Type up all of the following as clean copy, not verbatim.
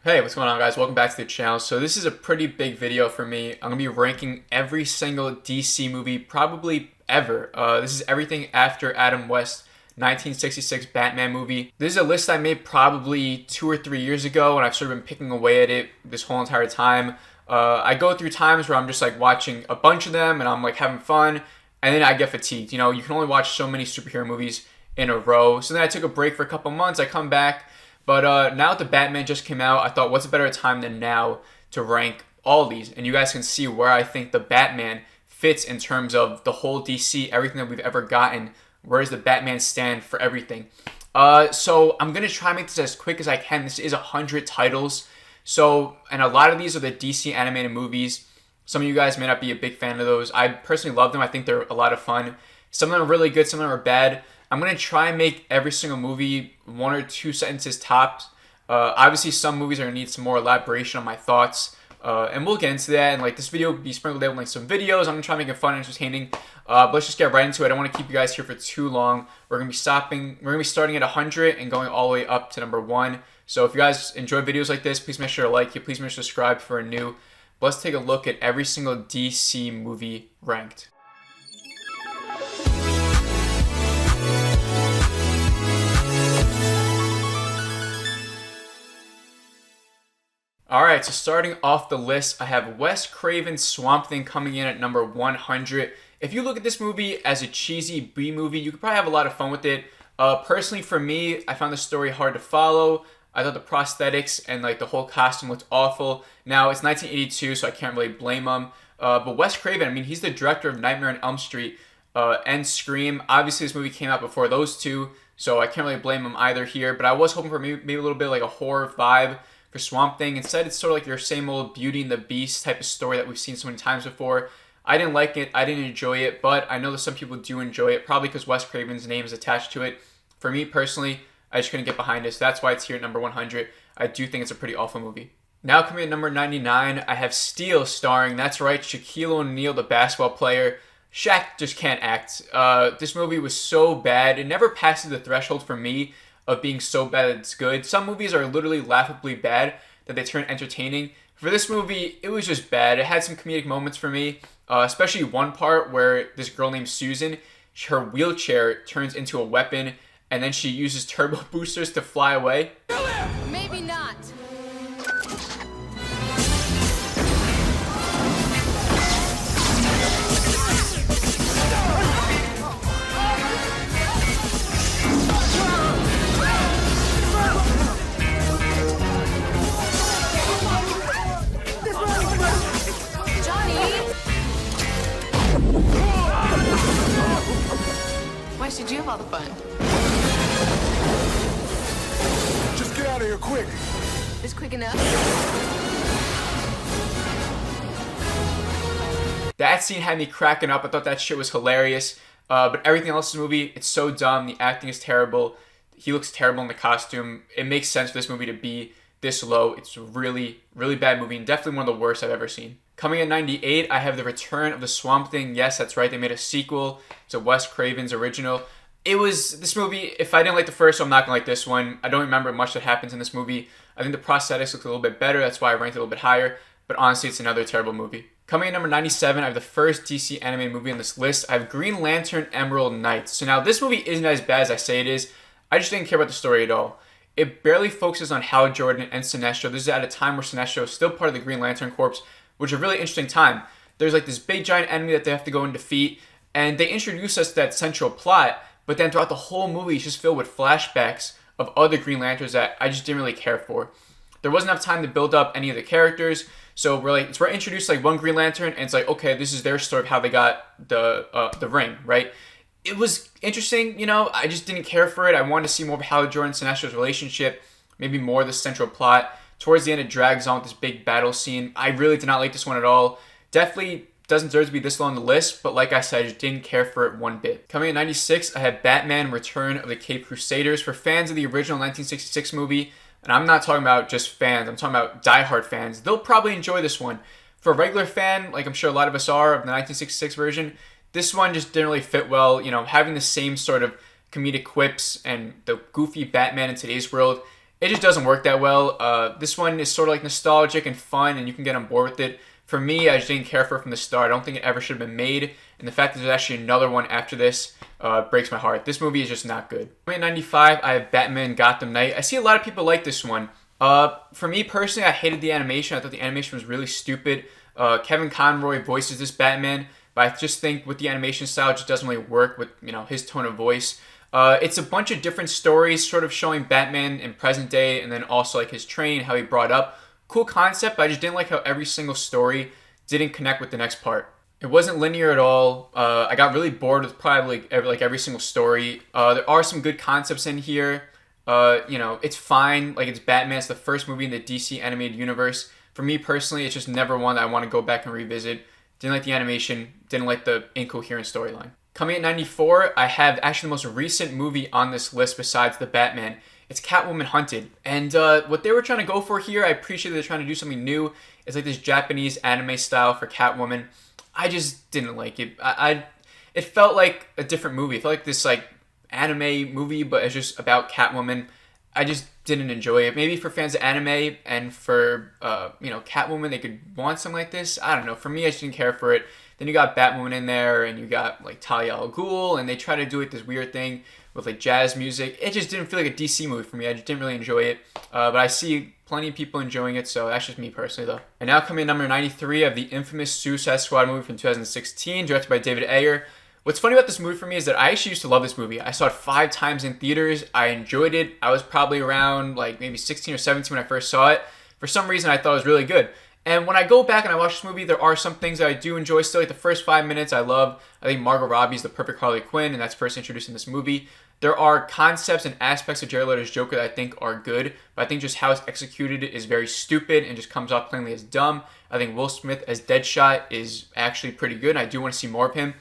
Hey, what's going on, guys? Welcome back to the channel. So this is a pretty big video for me. I'm going to be ranking every single DC movie probably ever. This is everything after Adam West's 1966 Batman movie. This is a list I made probably 2 or 3 years ago, and I've sort of been picking away at it this whole entire time. I go through times where I'm just like watching a bunch of them and I'm like having fun, and then I get fatigued. You know, you can only watch so many superhero movies in a row. So then I took a break for a couple months. I come back. But now that the Batman just came out, I thought, what's a better time than now to rank all these? And you guys can see where I think the Batman fits in terms of the whole DC, everything that we've ever gotten. Where does the Batman stand for everything? So I'm going to try and make this as quick as I can. This is 100 titles. And a lot of these are the DC animated movies. Some of you guys may not be a big fan of those. I personally love them. I think they're a lot of fun. Some of them are really good. Some of them are bad. I'm going to try and make every single movie 1 or 2 sentences tops. Obviously, some movies are going to need some more elaboration on my thoughts. And we'll get into that. And like this video will be sprinkled in with like some videos. I'm going to try and make it fun and entertaining. But let's just get right into it. I don't want to keep you guys here for too long. We're going to be starting at 100 and going all the way up to number 1. So if you guys enjoy videos like this, please make sure to like it. Please make sure to subscribe for a new. But let's take a look at every single DC movie ranked. Alright, so starting off the list, I have Wes Craven's Swamp Thing coming in at number 100. If you look at this movie as a cheesy B movie, you could probably have a lot of fun with it. Personally, for me, I found the story hard to follow. I thought the prosthetics and like the whole costume looked awful. Now, it's 1982, so I can't really blame him. But Wes Craven, I mean, he's the director of Nightmare on Elm Street and Scream. Obviously, this movie came out before those two, so I can't really blame him either here. But I was hoping for maybe a little bit like a horror vibe for Swamp Thing. Instead, it's sort of like your same old Beauty and the Beast type of story that we've seen so many times before. I didn't like it. I didn't enjoy it, but I know that some people do enjoy it, probably because Wes Craven's name is attached to it. For me, personally, I just couldn't get behind it, so that's why it's here at number 100. I do think it's a pretty awful movie. Now coming at number 99, I have Steel starring, that's right, Shaquille O'Neal, the basketball player. Shaq just can't act. This movie was so bad. It never passes the threshold for me of being so bad that it's good. Some movies are literally laughably bad that they turn entertaining. For this movie, it was just bad. It had some comedic moments for me, especially one part where this girl named Susan, her wheelchair turns into a weapon, and then she uses turbo boosters to fly away. Maybe not. Why should you have all the fun? Just get out of here quick. Is quick enough? That scene had me cracking up. I thought that shit was hilarious. But everything else in the movie, it's so dumb. The acting is terrible. He looks terrible in the costume. It makes sense for this movie to be this low. It's a really, really bad movie and definitely one of the worst I've ever seen. Coming at 98, I have The Return of the Swamp Thing. Yes, that's right. They made a sequel to Wes Craven's original. This movie, if I didn't like the first one, I'm not going to like this one. I don't remember much that happens in this movie. I think the prosthetics look a little bit better. That's why I ranked it a little bit higher. But honestly, it's another terrible movie. Coming at number 97, I have the first DC animated movie on this list. I have Green Lantern Emerald Knights. So now, this movie isn't as bad as I say it is. I just didn't care about the story at all. It barely focuses on Hal Jordan and Sinestro. This is at a time where Sinestro is still part of the Green Lantern Corps, which is a really interesting time. There's like this big giant enemy that they have to go and defeat, and they introduce us to that central plot, but then throughout the whole movie, it's just filled with flashbacks of other Green Lanterns that I just didn't really care for. There wasn't enough time to build up any of the characters, so we're introduced like one Green Lantern, and it's like, okay, this is their story of how they got the ring, right? It was interesting, you know, I just didn't care for it. I wanted to see more of Hal Jordan and Sinestro's relationship, maybe more of the central plot. Towards the end, it drags on with this big battle scene. I really did not like this one at all. Definitely doesn't deserve to be this low on the list, but like I said, I just didn't care for it one bit. Coming at 96, I have Batman Return of the Caped Crusaders. For fans of the original 1966 movie, and I'm not talking about just fans, I'm talking about diehard fans, they'll probably enjoy this one. For a regular fan, like I'm sure a lot of us are, of the 1966 version, this one just didn't really fit well. You know, having the same sort of comedic quips and the goofy Batman in today's world, it just doesn't work that well. This one is sort of like nostalgic and fun, and you can get on board with it. For me, I just didn't care for it from the start. I don't think it ever should have been made, and the fact that there's actually another one after this breaks my heart. This movie is just not good. In 95, I have Batman Gotham Knight. I see a lot of people like this one. For me personally, I hated the animation. I thought the animation was really stupid. Kevin Conroy voices this Batman, but I just think with the animation style, it just doesn't really work with his tone of voice. It's a bunch of different stories, sort of showing Batman in present day, and then also like his training, how he brought up. Cool concept, but I just didn't like how every single story didn't connect with the next part. It wasn't linear at all. I got really bored with probably every single story. There are some good concepts in here. It's fine. Like, it's Batman. It's the first movie in the DC animated universe. For me personally, it's just never one that I want to go back and revisit. Didn't like the animation. Didn't like the incoherent storyline. Coming at 94, I have actually the most recent movie on this list besides the Batman. It's Catwoman Hunted. And what they were trying to go for here, I appreciate they're trying to do something new. It's like this Japanese anime style for Catwoman. I just didn't like it. It felt like a different movie. It felt like this like anime movie, but it's just about Catwoman. I just didn't enjoy it. Maybe for fans of anime and for Catwoman, they could want something like this. I don't know. For me, I just didn't care for it. Then you got Batwoman in there, and you got like Talia al Ghul, and they try to do it this weird thing with like jazz music. It just didn't feel like a DC movie for me. I just didn't really enjoy it. But I see plenty of people enjoying it, so that's just me personally though. And now coming in number 93 of the infamous Suicide Squad movie from 2016, directed by David Ayer. What's funny about this movie for me is that I actually used to love this movie. I saw it 5 times in theaters. I enjoyed it. I was probably around like maybe 16 or 17 when I first saw it. For some reason, I thought it was really good. And when I go back and I watch this movie, there are some things that I do enjoy still. Like the first 5 minutes, I love. I think Margot Robbie's the perfect Harley Quinn, and that's first introduced in this movie. There are concepts and aspects of Jared Leto's Joker that I think are good, but I think just how it's executed is very stupid and just comes off plainly as dumb. I think Will Smith as Deadshot is actually pretty good, and I do want to see more of him.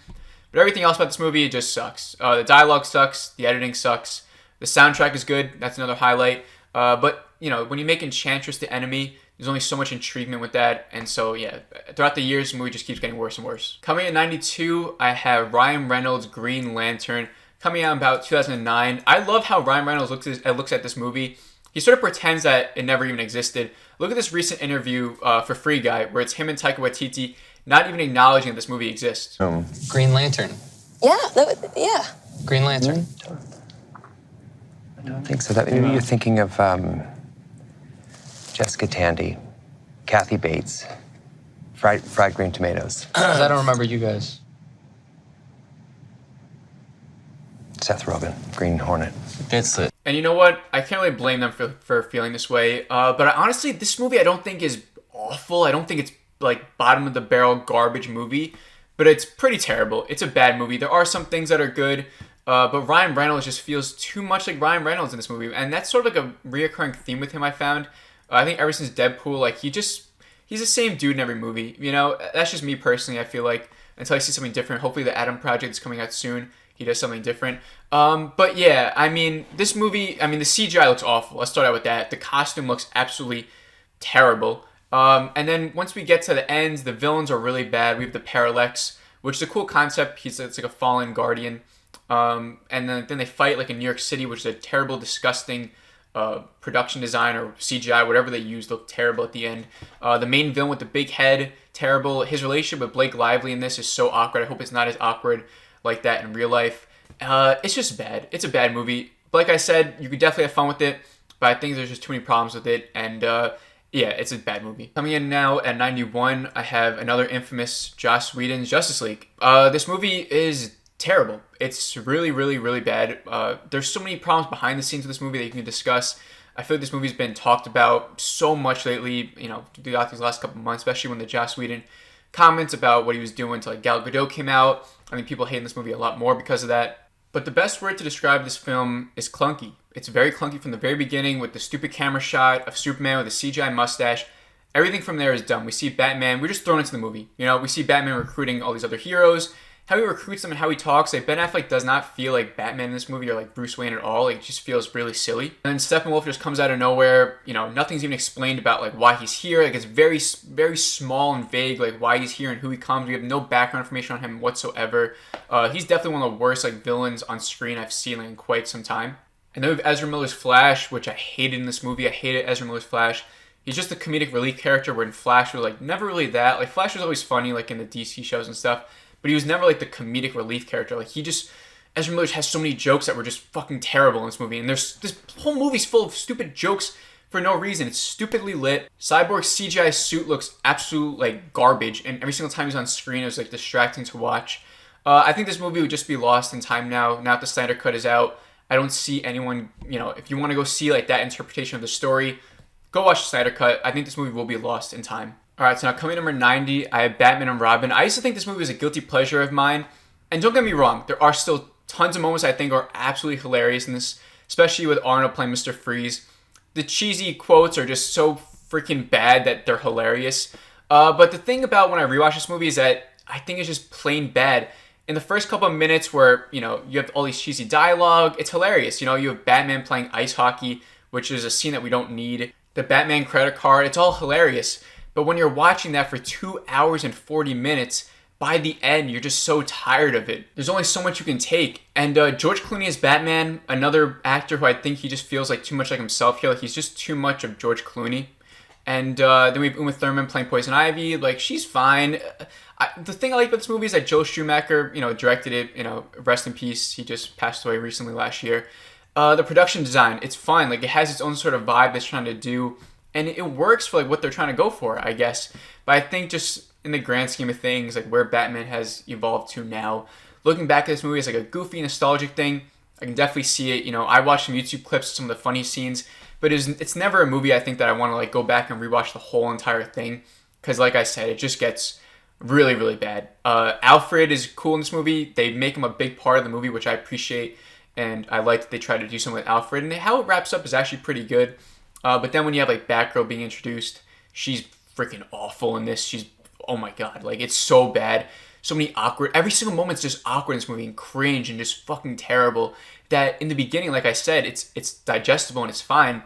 But everything else about this movie, it just sucks. The dialogue sucks. The editing sucks. The soundtrack is good. That's another highlight. But, when you make Enchantress the enemy, there's only so much intriguement with that. And so, yeah, throughout the years, the movie just keeps getting worse and worse. Coming in 92, I have Ryan Reynolds' Green Lantern. Coming out in about 2009. I love how Ryan Reynolds looks at this movie. He sort of pretends that it never even existed. Look at this recent interview for Free Guy, where it's him and Taika Waititi not even acknowledging that this movie exists. Green Lantern. Yeah. Green Lantern. I don't think so. Maybe you're thinking of Jessica Tandy, Kathy Bates, fried green tomatoes. 'Cause I don't remember you guys. Seth Rogen, Green Hornet. That's it. And you know what? I can't really blame them for feeling this way. But honestly, this movie I don't think is awful. I don't think it's like bottom of the barrel garbage movie, but it's pretty terrible. It's a bad movie. There are some things that are good, but Ryan Reynolds just feels too much like Ryan Reynolds in this movie, and that's sort of like a reoccurring theme with him. I found. I think ever since Deadpool, like he's the same dude in every movie. That's just me personally. I feel like until I see something different. Hopefully, the Adam Project is coming out soon. He does something different. But yeah, this movie, the CGI looks awful. Let's start out with that. The costume looks absolutely terrible. And then once we get to the ends, the villains are really bad. We have the Parallax, which is a cool concept. It's like a fallen guardian. And then they fight like in New York City, which is a terrible, disgusting production design or CGI, whatever they used, looked terrible at the end. The main villain with the big head, terrible. His relationship with Blake Lively in this is so awkward. I hope it's not as awkward like that in real life. It's just bad. It's a bad movie. But like I said, you could definitely have fun with it, but I think there's just too many problems with it, and yeah, it's a bad movie. Coming in now at 91, I have another infamous Joss Whedon's Justice League. This movie is terrible. It's really, really, really bad. There's so many problems behind the scenes of this movie that you can discuss. I feel like this movie's been talked about so much lately, throughout these last couple of months, especially when the Joss Whedon comments about what he was doing to like Gal Gadot came out. I think people hating this movie a lot more because of that. But the best word to describe this film is clunky. It's very clunky from the very beginning with the stupid camera shot of Superman with a CGI mustache. Everything from there is dumb. We see Batman. We're just thrown into the movie. We see Batman recruiting all these other heroes. How he recruits them and how he talks. Like Ben Affleck does not feel like Batman in this movie or like Bruce Wayne at all. Like, it just feels really silly. And then Steppenwolf just comes out of nowhere. Nothing's even explained about like why he's here. Like, it's very, very small and vague. Like why he's here and who he comes. We have no background information on him whatsoever. He's definitely one of the worst like villains on screen I've seen in quite some time. And then we have Ezra Miller's Flash, which I hated in this movie. I hated Ezra Miller's Flash. He's just a comedic relief character, where in Flash was like never really that. Like Flash was always funny, like in the DC shows and stuff, but he was never like the comedic relief character. Like Ezra Miller has so many jokes that were just fucking terrible in this movie, and this whole movie's full of stupid jokes for no reason. It's stupidly lit. Cyborg's CGI suit looks absolute like garbage, and every single time he's on screen, it was like distracting to watch. I think this movie would just be lost in time now. Now that the Snyder Cut is out, I don't see anyone, if you want to go see like that interpretation of the story, go watch the Snyder Cut. I think this movie will be lost in time. Alright, so now coming number 90, I have Batman and Robin. I used to think this movie was a guilty pleasure of mine. And don't get me wrong, there are still tons of moments I think are absolutely hilarious in this, especially with Arnold playing Mr. Freeze. The cheesy quotes are just so freaking bad that they're hilarious. But the thing about when I rewatch this movie is that I think it's just plain bad. In the first couple of minutes where, you have all these cheesy dialogue, it's hilarious. You have Batman playing ice hockey, which is a scene that we don't need. The Batman credit card, it's all hilarious. But when you're watching that for 2 hours and 40 minutes, by the end, you're just so tired of it. There's only so much you can take. And George Clooney as Batman, another actor who I think he just feels like too much like himself here. Like he's just too much of George Clooney. And then we have Uma Thurman playing Poison Ivy. Like, she's fine. The thing I like about this movie is that Joel Schumacher, directed it. Rest in peace. He just passed away recently last year. The production design, it's fine. Like, it has its own sort of vibe it's trying to do. And it works for, like, what they're trying to go for, I guess. But I think just in the grand scheme of things, like, where Batman has evolved to now, looking back at this movie as, like, a goofy, nostalgic thing, I can definitely see it. I watched some YouTube clips of some of the funny scenes, but it's never a movie I think that I want to, like, go back and rewatch the whole entire thing. Because, like I said, it just gets really, really bad. Alfred is cool in this movie. They make him a big part of the movie, which I appreciate. And I like that they try to do something with Alfred. And how it wraps up is actually pretty good. But then when you have, like, Batgirl being introduced, she's freaking awful in this. Oh my god, like, it's so bad. So many awkward, every single moment's just awkward in this movie and cringe and just fucking terrible. That in the beginning, like I said, it's digestible and it's fine.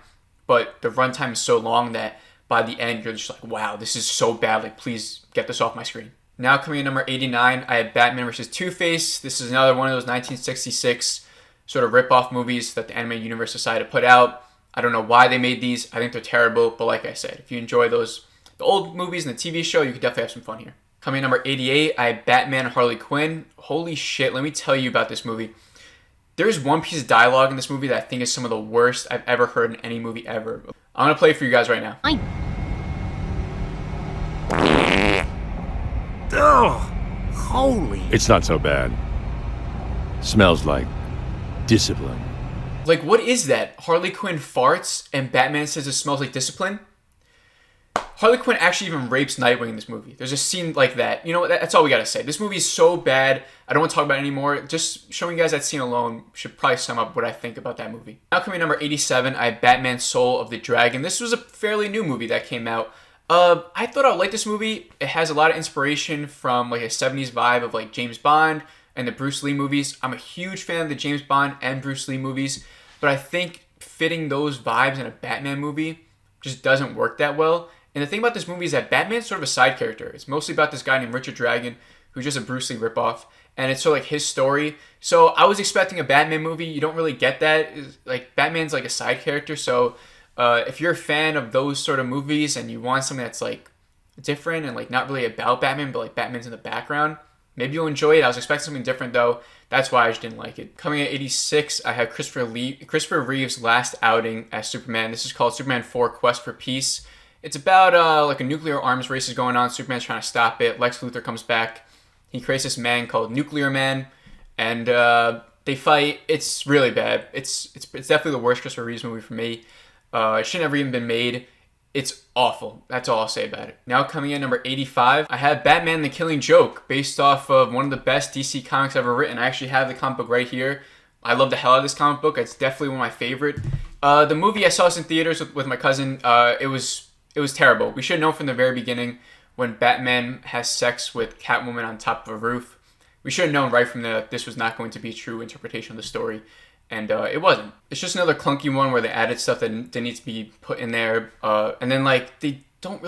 But the runtime is so long that by the end, you're just like, wow, this is so bad. Like, please get this off my screen. Now coming in number 89, I have Batman vs. Two-Face. This is another one of those 1966 sort of rip-off movies that the animated universe decided to put out. I don't know why they made these. I think they're terrible. But like I said, if you enjoy the old movies and the TV show, you could definitely have some fun here. Coming in number 88, I have Batman and Harley Quinn. Holy shit, let me tell you about this movie. There's one piece of dialogue in this movie that I think is some of the worst I've ever heard in any movie ever. I'm going to play it for you guys right now. Oh, holy. It's not so bad. Smells like discipline. Like, what is that? Harley Quinn farts and Batman says it smells like discipline? Harley Quinn actually even rapes Nightwing in this movie. There's a scene like that. That's all we gotta say. This movie is so bad. I don't want to talk about it anymore. Just showing you guys that scene alone should probably sum up what I think about that movie. Now coming number 87, I have Batman Soul of the Dragon. This was a fairly new movie that came out. I thought I would like this movie. It has a lot of inspiration from like a 70s vibe of like James Bond and the Bruce Lee movies. I'm a huge fan of the James Bond and Bruce Lee movies, but I think fitting those vibes in a Batman movie just doesn't work that well. And the thing about this movie is that Batman's sort of a side character. It's mostly about this guy named Richard Dragon, who's just a Bruce Lee ripoff, and it's sort of like his story. So I was expecting a Batman movie. You don't really get that. Like, Batman's like a side character, so if you're a fan of those sort of movies and you want something that's like different and like not really about Batman, but like Batman's in the background, maybe you'll enjoy it. I was expecting something different though. That's why I just didn't like it. Coming at 86, I have Christopher Reeves' last outing as Superman. This is called Superman 4: Quest for Peace. It's about like a nuclear arms race is going on. Superman's trying to stop it. Lex Luthor comes back. He creates this man called Nuclear Man, and they fight. It's really bad. It's definitely the worst Christopher Reeves movie for me. It shouldn't have even been made. It's awful. That's all I'll say about it. Now coming in number 85, I have Batman the Killing Joke, based off of one of the best DC comics ever written. I actually have the comic book right here. I love the hell out of this comic book. It's definitely one of my favorite. The movie, I saw this in theaters with my cousin. It was terrible. We should have known from the very beginning when Batman has sex with Catwoman on top of a roof. We should have known right from there that this was not going to be a true interpretation of the story. And it wasn't. It's just another clunky one where they added stuff that didn't need to be put in there. And then, like, they don't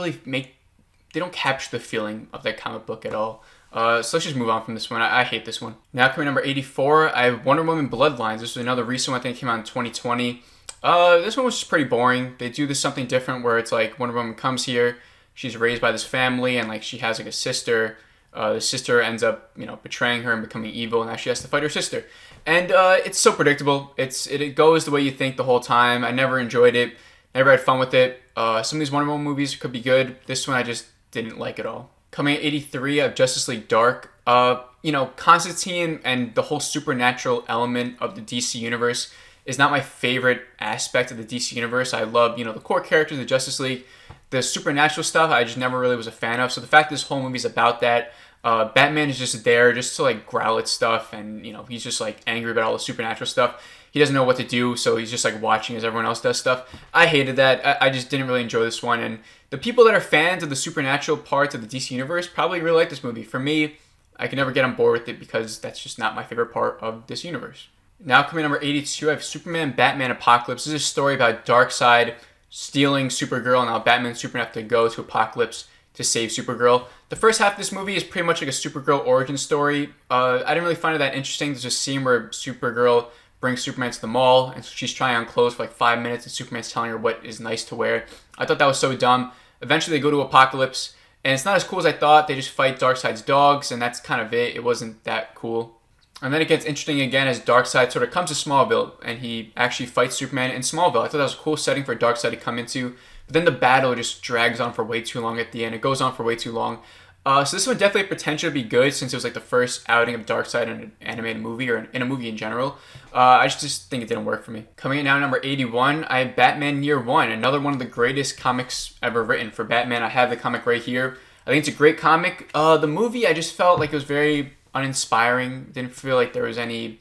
capture the feeling of that comic book at all. So let's just move on from this one. I hate this one. Now coming number 84, I have Wonder Woman Bloodlines. This was another recent one. I think it came out in 2020. This one was just pretty boring. They do this something different where it's like Wonder Woman comes here, she's raised by this family, and like she has like a sister. The sister ends up, betraying her and becoming evil, and now she has to fight her sister. And it's so predictable. It goes the way you think the whole time. I never enjoyed it. Never had fun with it. Some of these Wonder Woman movies could be good. This one I just didn't like at all. Coming at 83, I have Justice League Dark. Constantine and the whole supernatural element of the DC universe is not my favorite aspect of the DC universe. I love, the core characters of the Justice League. The supernatural stuff I just never really was a fan of. So the fact this whole movie is about that, Batman is just there just to like growl at stuff, and he's just like angry about all the supernatural stuff. He doesn't know what to do, so he's just like watching as everyone else does stuff. I hated that. I just didn't really enjoy this one, and the people that are fans of the supernatural parts of the DC universe probably really like this movie. For me, I can never get on board with it because that's just not my favorite part of this universe. Now coming number 82, I have Superman Batman Apocalypse. This is a story about Darkseid stealing Supergirl, and now Batman and Superman have to go to Apocalypse to save Supergirl. The first half of this movie is pretty much like a Supergirl origin story. I didn't really find it that interesting. There's a scene where Supergirl brings Superman to the mall, and she's trying on clothes for like 5 minutes, and Superman's telling her what is nice to wear. I thought that was so dumb. Eventually they go to Apocalypse, and it's not as cool as I thought. They just fight Darkseid's dogs, and that's kind of it. It wasn't that cool. And then it gets interesting again as Darkseid sort of comes to Smallville, and he actually fights Superman in Smallville. I thought that was a cool setting for Darkseid to come into. But then the battle just drags on for way too long at the end. It goes on for way too long. So this one definitely had potential to be good since it was like the first outing of Darkseid in an animated movie or in a movie in general. I just think it didn't work for me. Coming in now number 81, I have Batman Year One, another one of the greatest comics ever written. For Batman, I have the comic right here. I think it's a great comic. The movie, I just felt like it was very uninspiring. Didn't feel like there was any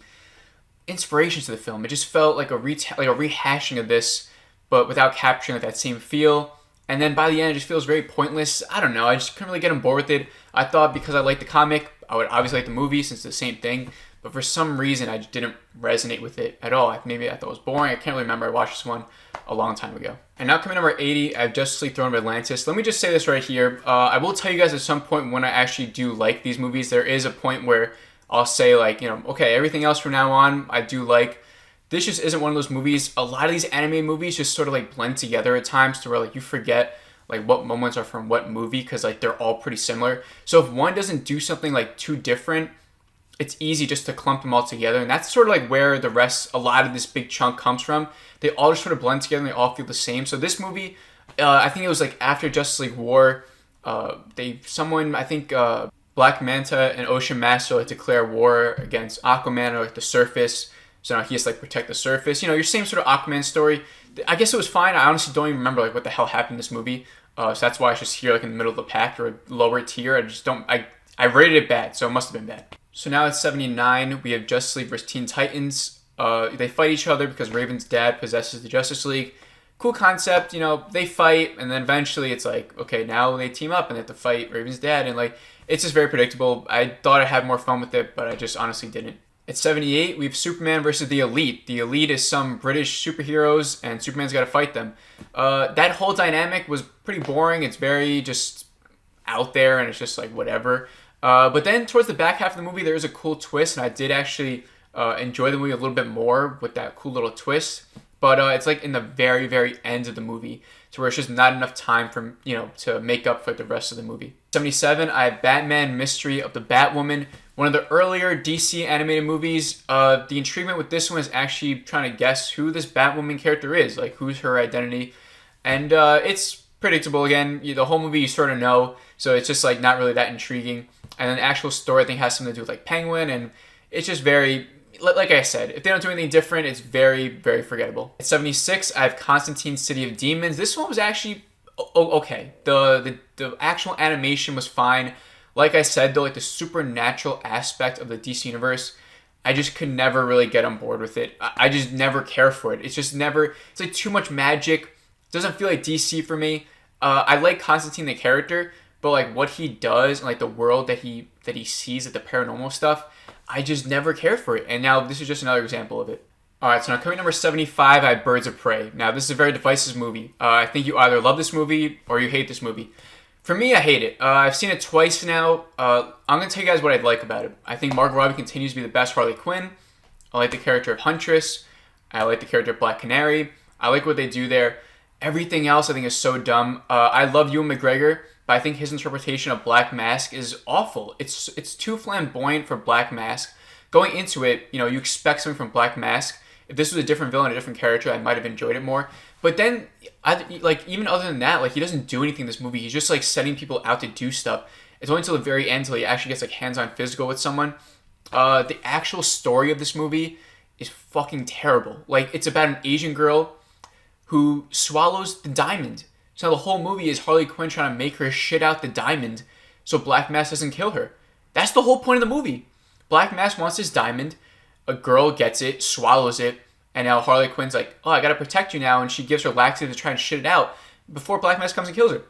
inspiration to the film. It just felt like a rehashing of this, but without capturing like that same feel. And then by the end, it just feels very pointless. I don't know. I just couldn't really get on board with it. I thought because I liked the comic, I would obviously like the movie since it's the same thing. But for some reason, I just didn't resonate with it at all. Maybe I thought it was boring. I can't really remember. I watched this one a long time ago. And now coming number 80, I have Justice League Throne of Atlantis. Let me just say this right here. I will tell you guys at some point when I actually do like these movies. There is a point where I'll say like, okay, everything else from now on, I do like. This just isn't one of those movies. A lot of these anime movies just sort of like blend together at times to where like you forget like what moments are from what movie because like they're all pretty similar. So if one doesn't do something like too different, it's easy just to clump them all together. And that's sort of like where a lot of this big chunk comes from. They all just sort of blend together and they all feel the same. So this movie, I think it was like after Justice League War, Black Manta and Ocean Master like declare war against Aquaman or like the surface. So now he has to like protect the surface. Your same sort of Aquaman story. I guess it was fine. I honestly don't even remember like what the hell happened in this movie. So that's why it's just here like in the middle of the pack or a lower tier. I rated it bad, so it must have been bad. So now at 79, we have Justice League vs. Teen Titans. They fight each other because Raven's dad possesses the Justice League. Cool concept, they fight, and then eventually it's like, okay, now they team up and they have to fight Raven's dad, and like, it's just very predictable. I thought I'd have more fun with it, but I just honestly didn't. At 78, we have Superman versus the Elite. The Elite is some British superheroes, and Superman's got to fight them. That whole dynamic was pretty boring. It's very just out there, and it's just like whatever. But then towards the back half of the movie, there is a cool twist, and I did actually enjoy the movie a little bit more with that cool little twist. But it's like in the very, very end of the movie, to where it's just not enough time for to make up for the rest of the movie. 77, I have Batman Mystery of the Batwoman, one of the earlier DC animated movies. The intriguement with this one is actually trying to guess who this Batwoman character is, like who's her identity, and it's predictable again. The whole movie you sort of know, so it's just like not really that intriguing. And then the actual story I think has something to do with like Penguin, and it's just very, like I said, if they don't do anything different, it's very, very forgettable. At 76, I have Constantine City of Demons. This one was actually okay. The actual animation was fine. Like I said, though, like the supernatural aspect of the DC universe, I just could never really get on board with it. I just never care for it. It's like too much magic. It doesn't feel like DC for me. I like Constantine the character, but like what he does and like the world that he sees, like the paranormal stuff, I just never care for it. And now this is just another example of it. Alright, so now coming number 75, I have Birds of Prey. Now this is a very divisive movie. I think you either love this movie or you hate this movie. For me, I hate it. I've seen it twice now. I'm going to tell you guys what I like about it. I think Margot Robbie continues to be the best Harley Quinn. I like the character of Huntress. I like the character of Black Canary. I like what they do there. Everything else I think is so dumb. I love Ewan McGregor, but I think his interpretation of Black Mask is awful. It's too flamboyant for Black Mask. Going into it, you expect something from Black Mask. If this was a different villain, a different character, I might have enjoyed it more. But then, even other than that, he doesn't do anything in this movie. He's just, setting people out to do stuff. It's only until the very end until he actually gets, hands-on physical with someone. The actual story of this movie is fucking terrible. It's about an Asian girl who swallows the diamond. So the whole movie is Harley Quinn trying to make her shit out the diamond so Black Mask doesn't kill her. That's the whole point of the movie. Black Mask wants this diamond. A girl gets it, swallows it, and now Harley Quinn's like, oh, I gotta protect you now, and she gives her laxative to try and shit it out before Black Mask comes and kills her.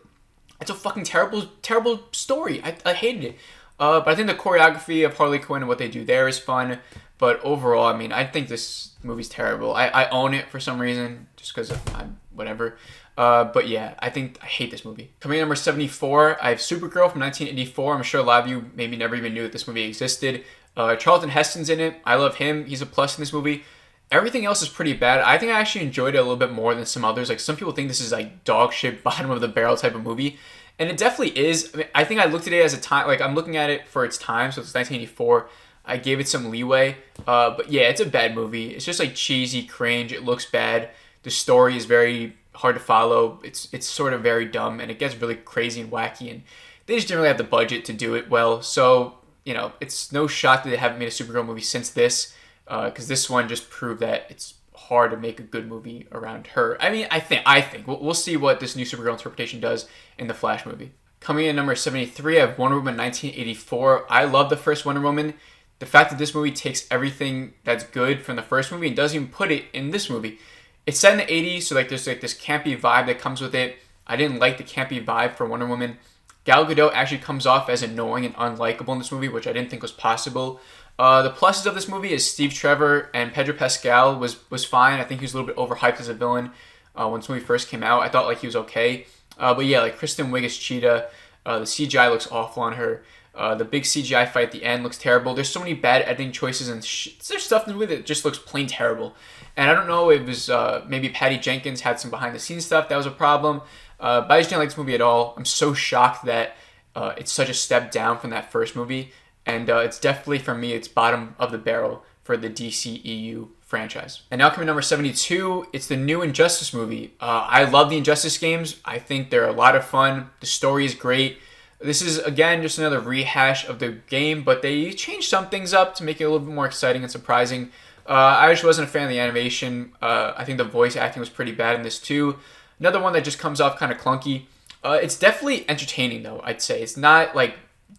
It's a fucking terrible, terrible story. I hated it. But I think the choreography of Harley Quinn and what they do there is fun. But overall, I think this movie's terrible. I own it for some reason, just because I'm whatever. But yeah, I hate this movie. Coming in number 74, I have Supergirl from 1984. I'm sure a lot of you maybe never even knew that this movie existed. Charlton Heston's in it. I love him. He's a plus in this movie. Everything else is pretty bad. I think I actually enjoyed it a little bit more than some others. Some people think this is dog shit, bottom of the barrel type of movie. And it definitely is. I think I looked at it as a time, I'm looking at it for its time, so it's 1984. I gave it some leeway. But yeah, it's a bad movie. It's just cheesy, cringe. It looks bad. The story is very hard to follow. It's sort of very dumb, and it gets really crazy and wacky, and they just didn't really have the budget to do it well. So, it's no shock that they haven't made a Supergirl movie since this, because this one just proved that it's hard to make a good movie around her. I think. We'll see what this new Supergirl interpretation does in the Flash movie. Coming in number 73, I have Wonder Woman 1984. I love the first Wonder Woman. The fact that this movie takes everything that's good from the first movie and doesn't even put it in this movie. It's set in the 80s, so there's this campy vibe that comes with it. I didn't like the campy vibe for Wonder Woman. Gal Gadot actually comes off as annoying and unlikable in this movie, which I didn't think was possible. The pluses of this movie is Steve Trevor and Pedro Pascal was fine. I think he was a little bit overhyped as a villain when this movie first came out. I thought he was okay. But yeah, Kristen Wiig as Cheetah. The CGI looks awful on her. The big CGI fight at the end looks terrible. There's so many bad editing choices and there's stuff in the movie that just looks plain terrible. And I don't know, it was maybe Patty Jenkins had some behind the scenes stuff that was a problem. But I just didn't like this movie at all. I'm so shocked that it's such a step down from that first movie. And it's definitely, for me, it's bottom of the barrel for the DCEU franchise. And now coming number 72, it's the new Injustice movie. I love the Injustice games. I think they're a lot of fun. The story is great. This is, again, just another rehash of the game, but they changed some things up to make it a little bit more exciting and surprising. I just wasn't a fan of the animation. I think the voice acting was pretty bad in this too. Another one that just comes off kind of clunky. It's definitely entertaining, though, I'd say. It's not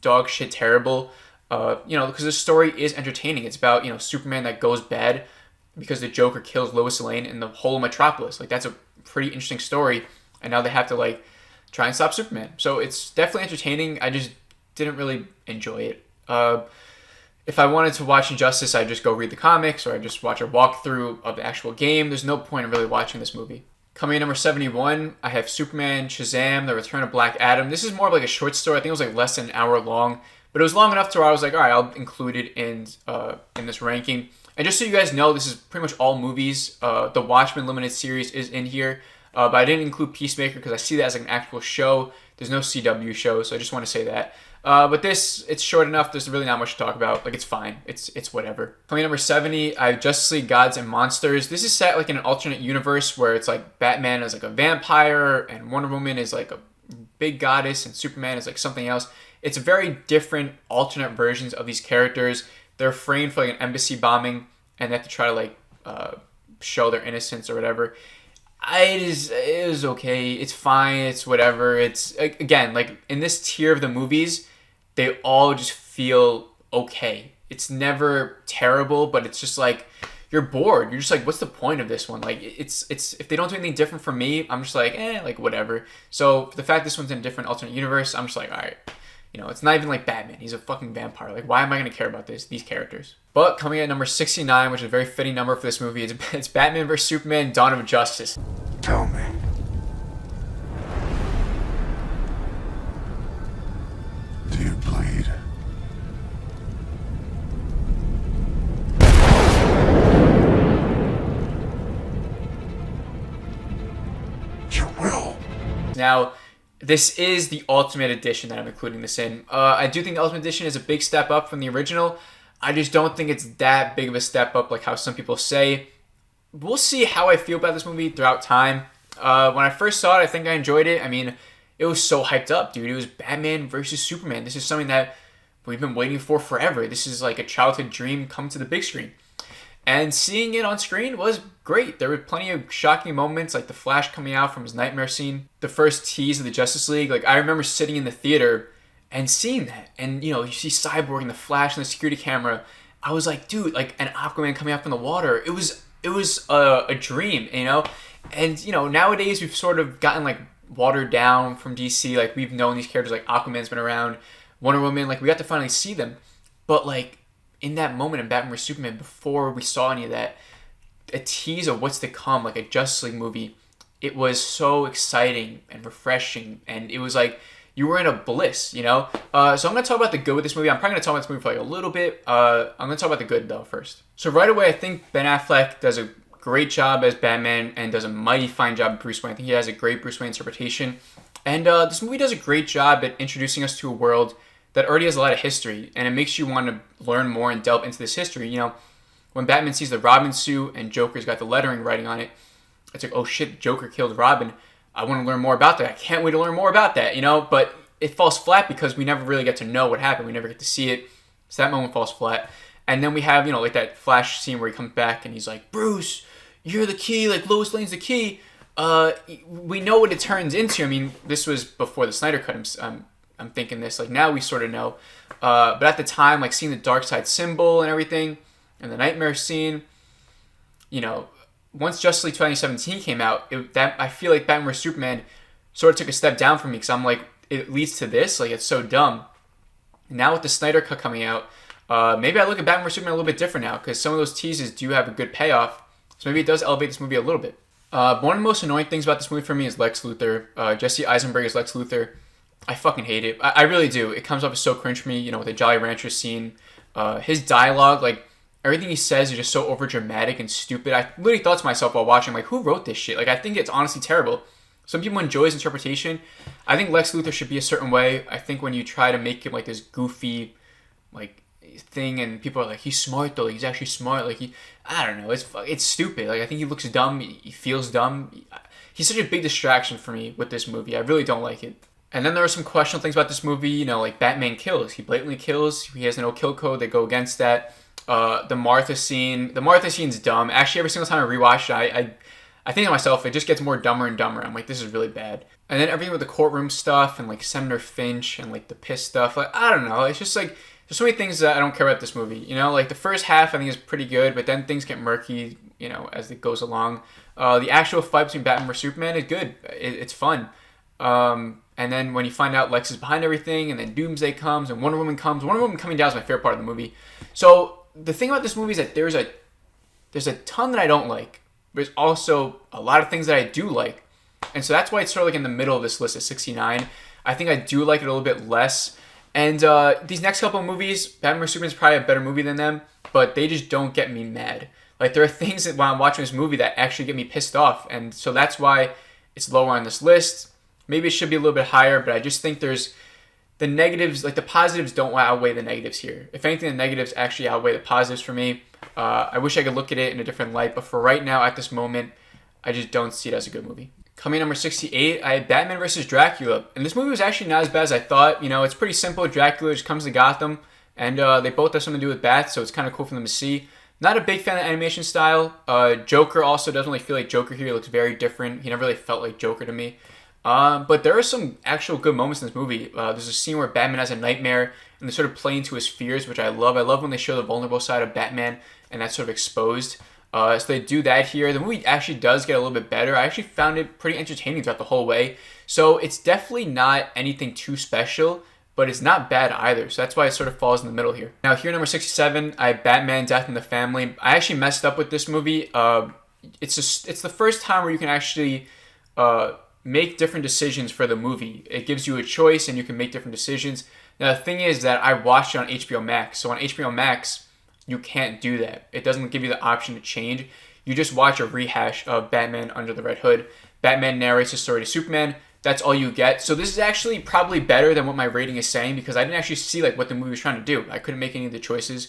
dog shit terrible. Because the story is entertaining. It's about, Superman that goes bad because the Joker kills Lois Lane in the whole metropolis. That's a pretty interesting story. And now they have to, try and stop Superman. So it's definitely entertaining. I just didn't really enjoy it. If I wanted to watch Injustice, I'd just go read the comics or I'd just watch a walkthrough of the actual game. There's no point in really watching this movie. Coming in number 71, I have Superman, Shazam, The Return of Black Adam. This is more of a short story. I think it was less than an hour long. But it was long enough to where I was all right, I'll include it in this ranking. And just so you guys know, this is pretty much all movies. The Watchmen limited series is in here. But I didn't include Peacemaker because I see that as an actual show. There's no CW show, so I just want to say that. But it's short enough. There's really not much to talk about. It's fine. It's whatever. Coming number 70, I have Justice League Gods and Monsters. This is set in an alternate universe where it's Batman is a vampire and Wonder Woman is a big goddess and Superman is something else. It's very different alternate versions of these characters. They're framed for an embassy bombing and they have to try to show their innocence or whatever. It is okay. It's fine. It's whatever. It's, again, in this tier of the movies, they all just feel okay. It's never terrible, but it's just you're bored. You're just what's the point of this one? It's if they don't do anything different from me, I'm just whatever. So the fact this one's in a different alternate universe, I'm just all right. It's not even Batman. He's a fucking vampire. Why am I going to care about these characters? But coming at number 69, which is a very fitting number for this movie, it's Batman vs. Superman, Dawn of Justice. Tell me. Now, this is the Ultimate Edition that I'm including this in. I do think the Ultimate Edition is a big step up from the original. I just don't think it's that big of a step up like how some people say. We'll see how I feel about this movie throughout time. When I first saw it, I think I enjoyed it. I mean, it was so hyped up, dude. It was Batman versus Superman. This is something that we've been waiting for forever. This is like a childhood dream come to the big screen. And seeing it on screen was great. There were plenty of shocking moments, like the Flash coming out from his nightmare scene. The first tease of the Justice League. Like, I remember sitting in the theater and seeing that. And, you know, you see Cyborg and the Flash and the security camera. I was like, dude, like an Aquaman coming up from the water. It was a dream, you know? And, you know, nowadays we've sort of gotten, like, watered down from DC. Like, we've known these characters, like Aquaman's been around, Wonder Woman. Like, we got to finally see them. But, like, in that moment in Batman vs Superman, before we saw any of that, a tease of what's to come, like a Justice League movie, it was so exciting and refreshing, and it was like you were in a bliss, you know? So I'm going to talk about the good with this movie. I'm probably going to talk about this movie for like a little bit. I'm going to talk about the good, though, first. So right away, I think Ben Affleck does a great job as Batman and does a mighty fine job of Bruce Wayne. I think he has a great Bruce Wayne interpretation. And this movie does a great job at introducing us to a world that already has a lot of history, and it makes you want to learn more and delve into this history. You know, when Batman sees the Robin suit and Joker's got the lettering writing on it, it's like, oh shit, Joker killed Robin. I want to learn more about that. I can't wait to learn more about that, you know? But it falls flat because we never really get to know what happened. We never get to see it. So that moment falls flat. And then we have, you know, like that Flash scene where he comes back and he's like, Bruce, you're the key, like Lois Lane's the key. We know what it turns into. I mean, this was before the Snyder cut. I'm thinking this, like, now we sort of know. But at the time, like, seeing the dark side symbol and everything, and the nightmare scene, you know, once Justice League 2017 came out, I feel like Batman vs Superman sort of took a step down for me, because I'm like, it leads to this, like, it's so dumb. Now with the Snyder cut coming out, maybe I look at Batman vs Superman a little bit different now, because some of those teases do have a good payoff, so maybe it does elevate this movie a little bit. One of the most annoying things about this movie for me is Lex Luthor. Jesse Eisenberg's Lex Luthor. I fucking hate it. I really do. It comes off as so cringe for me, you know, with the Jolly Rancher scene. His dialogue, like, everything he says is just so overdramatic and stupid. I literally thought to myself while watching, like, who wrote this shit? Like, I think it's honestly terrible. Some people enjoy his interpretation. I think Lex Luthor should be a certain way. I think when you try to make him, like, this goofy, like, thing, and people are like, he's smart, though. He's actually smart. Like, I don't know. It's stupid. Like, I think he looks dumb. He feels dumb. He's such a big distraction for me with this movie. I really don't like it. And then there are some questionable things about this movie, you know, like Batman kills. He blatantly kills. He has no kill code. They go against that. The Martha scene's dumb. Actually, every single time I rewatch it, I think to myself, it just gets more dumber and dumber. I'm like, this is really bad. And then everything with the courtroom stuff and like Senator Finch and like the piss stuff. Like, I don't know. It's just like, there's so many things that I don't care about this movie. You know, like the first half I think is pretty good, but then things get murky, you know, as it goes along. The actual fight between Batman vs Superman is good. It's fun. And then when you find out Lex is behind everything, and then Doomsday comes, and Wonder Woman comes. Wonder Woman coming down is my favorite part of the movie. So the thing about this movie is that there's a ton that I don't like. There's also a lot of things that I do like. And so that's why it's sort of like in the middle of this list at 69. I think I do like it a little bit less. And these next couple of movies, Batman vs Superman is probably a better movie than them, but they just don't get me mad. Like, there are things that when I'm watching this movie that actually get me pissed off. And so that's why it's lower on this list. Maybe it should be a little bit higher, but I just think there's the negatives, like the positives don't outweigh the negatives here. If anything, the negatives actually outweigh the positives for me. I wish I could look at it in a different light, but for right now, at this moment, I just don't see it as a good movie. Coming number 68, I had Batman vs. Dracula. And this movie was actually not as bad as I thought. You know, it's pretty simple. Dracula just comes to Gotham, and they both have something to do with bats, so it's kind of cool for them to see. Not a big fan of animation style. Joker also doesn't really feel like Joker here. He looks very different. He never really felt like Joker to me. But there are some actual good moments in this movie. There's a scene where Batman has a nightmare, and they sort of play into his fears, which I love. I love when they show the vulnerable side of Batman, and that's sort of exposed. So they do that here. The movie actually does get a little bit better. I actually found it pretty entertaining throughout the whole way. So it's definitely not anything too special, but it's not bad either. So that's why it sort of falls in the middle here. Now here, number 67, I have Batman: Death in the Family. I actually messed up with this movie. It's the first time where you can actually make different decisions for the movie. It gives you a choice and you can make different decisions. Now the thing is that I watched it on HBO Max. So on HBO Max, you can't do that. It doesn't give you the option to change. You just watch a rehash of Batman Under the Red Hood. Batman narrates his story to Superman. that's all you get. So this is actually probably better than what my rating is saying, because I didn't actually see like what the movie was trying to do. I couldn't make any of the choices.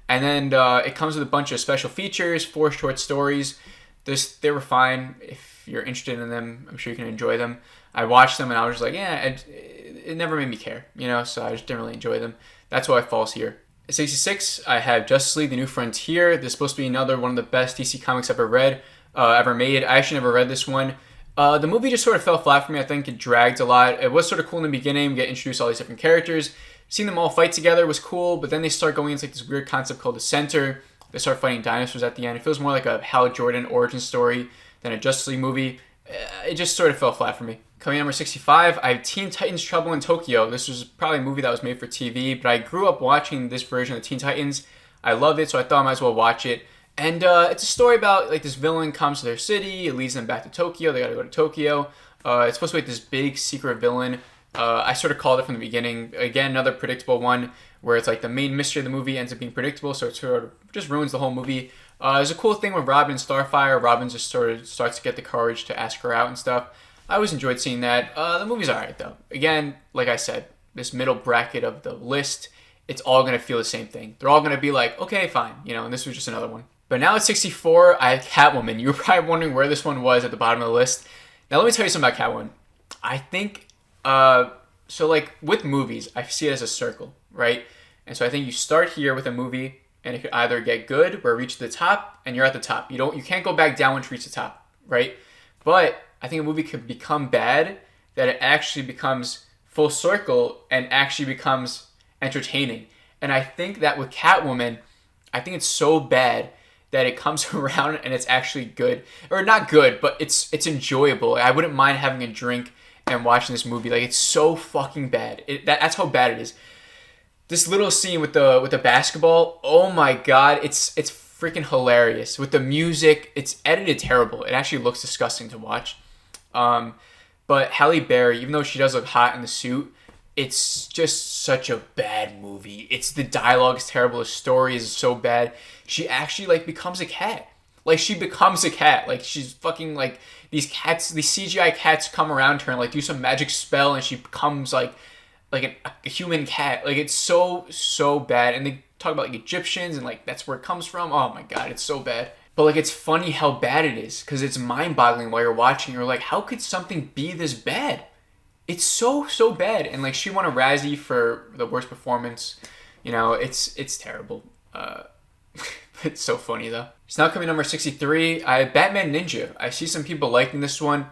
And then it comes with a bunch of special features, 4 short stories. They were fine. If you're interested in them, I'm sure you can enjoy them. I watched them and I was just like, yeah, it never made me care, so I just didn't really enjoy them. That's why it falls here. At 66, I have Justice League: The New Frontier. This is supposed to be another one of the best DC comics I've ever made. I actually never read this one. The movie just sort of fell flat for me. I think it dragged a lot. It was sort of cool in the beginning. We get introduced to all these different characters. Seeing them all fight together was cool, but then they start going into like this weird concept called the Center. They start fighting dinosaurs at the end. It feels more like a Hal Jordan origin story than a Justice League movie. It just sort of fell flat for me. Coming in number 65, I have Teen Titans Trouble in Tokyo. This was probably a movie that was made for TV, but I grew up watching this version of Teen Titans. I loved it, so I thought I might as well watch it. And it's a story about like this villain comes to their city. It leads them back to Tokyo. They got to go to Tokyo. It's supposed to be like this big secret villain. I sort of called it from the beginning. Again, another predictable one where it's like the main mystery of the movie ends up being predictable, so it sort of just ruins the whole movie. There's a cool thing with Robin and Starfire. Robin just sort of starts to get the courage to ask her out and stuff. I always enjoyed seeing that. The movie's alright though. Again, like I said, this middle bracket of the list, it's all going to feel the same thing. They're all going to be like, okay, fine, and this was just another one. But now at 64, I have Catwoman. You were probably wondering where this one was at the bottom of the list. Now let me tell you something about Catwoman. I think, so like with movies, I see it as a circle, right? And so I think you start here with a movie, and it could either get good, where it reaches the top, and you're at the top. You can't go back down once you reach the top, right? But I think a movie could become bad, that it actually becomes full circle and actually becomes entertaining. And I think that with Catwoman, I think it's so bad that it comes around and it's actually good. Or not good, but it's enjoyable. I wouldn't mind having a drink and watching this movie. Like, it's so fucking bad. That's how bad it is. This little scene with the basketball, oh my god, it's freaking hilarious. With the music, it's edited terrible. It actually looks disgusting to watch. But Halle Berry, even though she does look hot in the suit, it's just such a bad movie. The dialogue is terrible. The story is so bad. She actually like becomes a cat. Like she becomes a cat. Like she's fucking like these CGI cats come around her and like do some magic spell and she becomes like a human cat. Like it's so bad. And they talk about like Egyptians and like that's where it comes from. Oh my god, it's so bad. But like it's funny how bad it is because it's mind-boggling while you're watching. You're like, how could something be this bad? It's so bad. And like she won a Razzie for the worst performance. It's terrible. It's so funny though. It's now coming number 63. I have Batman Ninja. I see some people liking this one.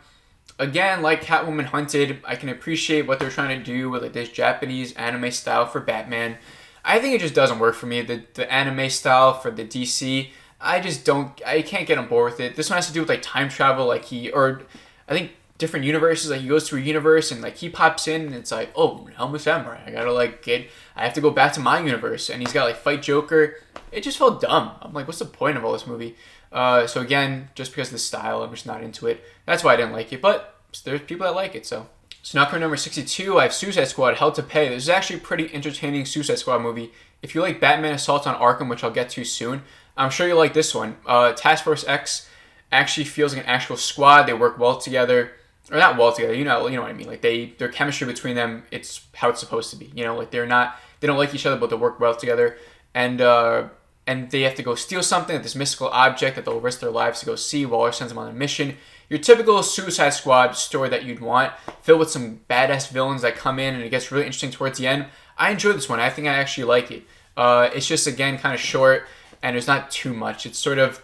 Again, like Catwoman Hunted, I can appreciate what they're trying to do with like this Japanese anime style for Batman. I think it just doesn't work for me. The anime style for the DC, I can't get on board with it. This one has to do with like time travel, I think different universes. Like he goes to a universe and like he pops in and it's like, oh, I'm a samurai. I have to go back to my universe, and he's got like fight Joker. It just felt dumb. I'm like, what's the point of all this movie? So again, just because of the style, I'm just not into it. That's why I didn't like it. But there's people that like it. So now coming number 62, I have Suicide Squad: Hell to Pay. This is actually a pretty entertaining Suicide Squad movie. If you like Batman Assault on Arkham, which I'll get to soon, I'm sure you'll like this one. Task Force X actually feels like an actual squad. They work well together. Or not well together, you know what I mean. Like their chemistry between them, it's how it's supposed to be. Like they don't like each other, but they work well together. And they have to go steal something, this mystical object that they'll risk their lives to go see. Waller sends them on a mission. Your typical Suicide Squad story that you'd want, filled with some badass villains that come in, and it gets really interesting towards the end. I enjoy this one. I think I actually like it. It's just again kind of short, and there's not too much. It sort of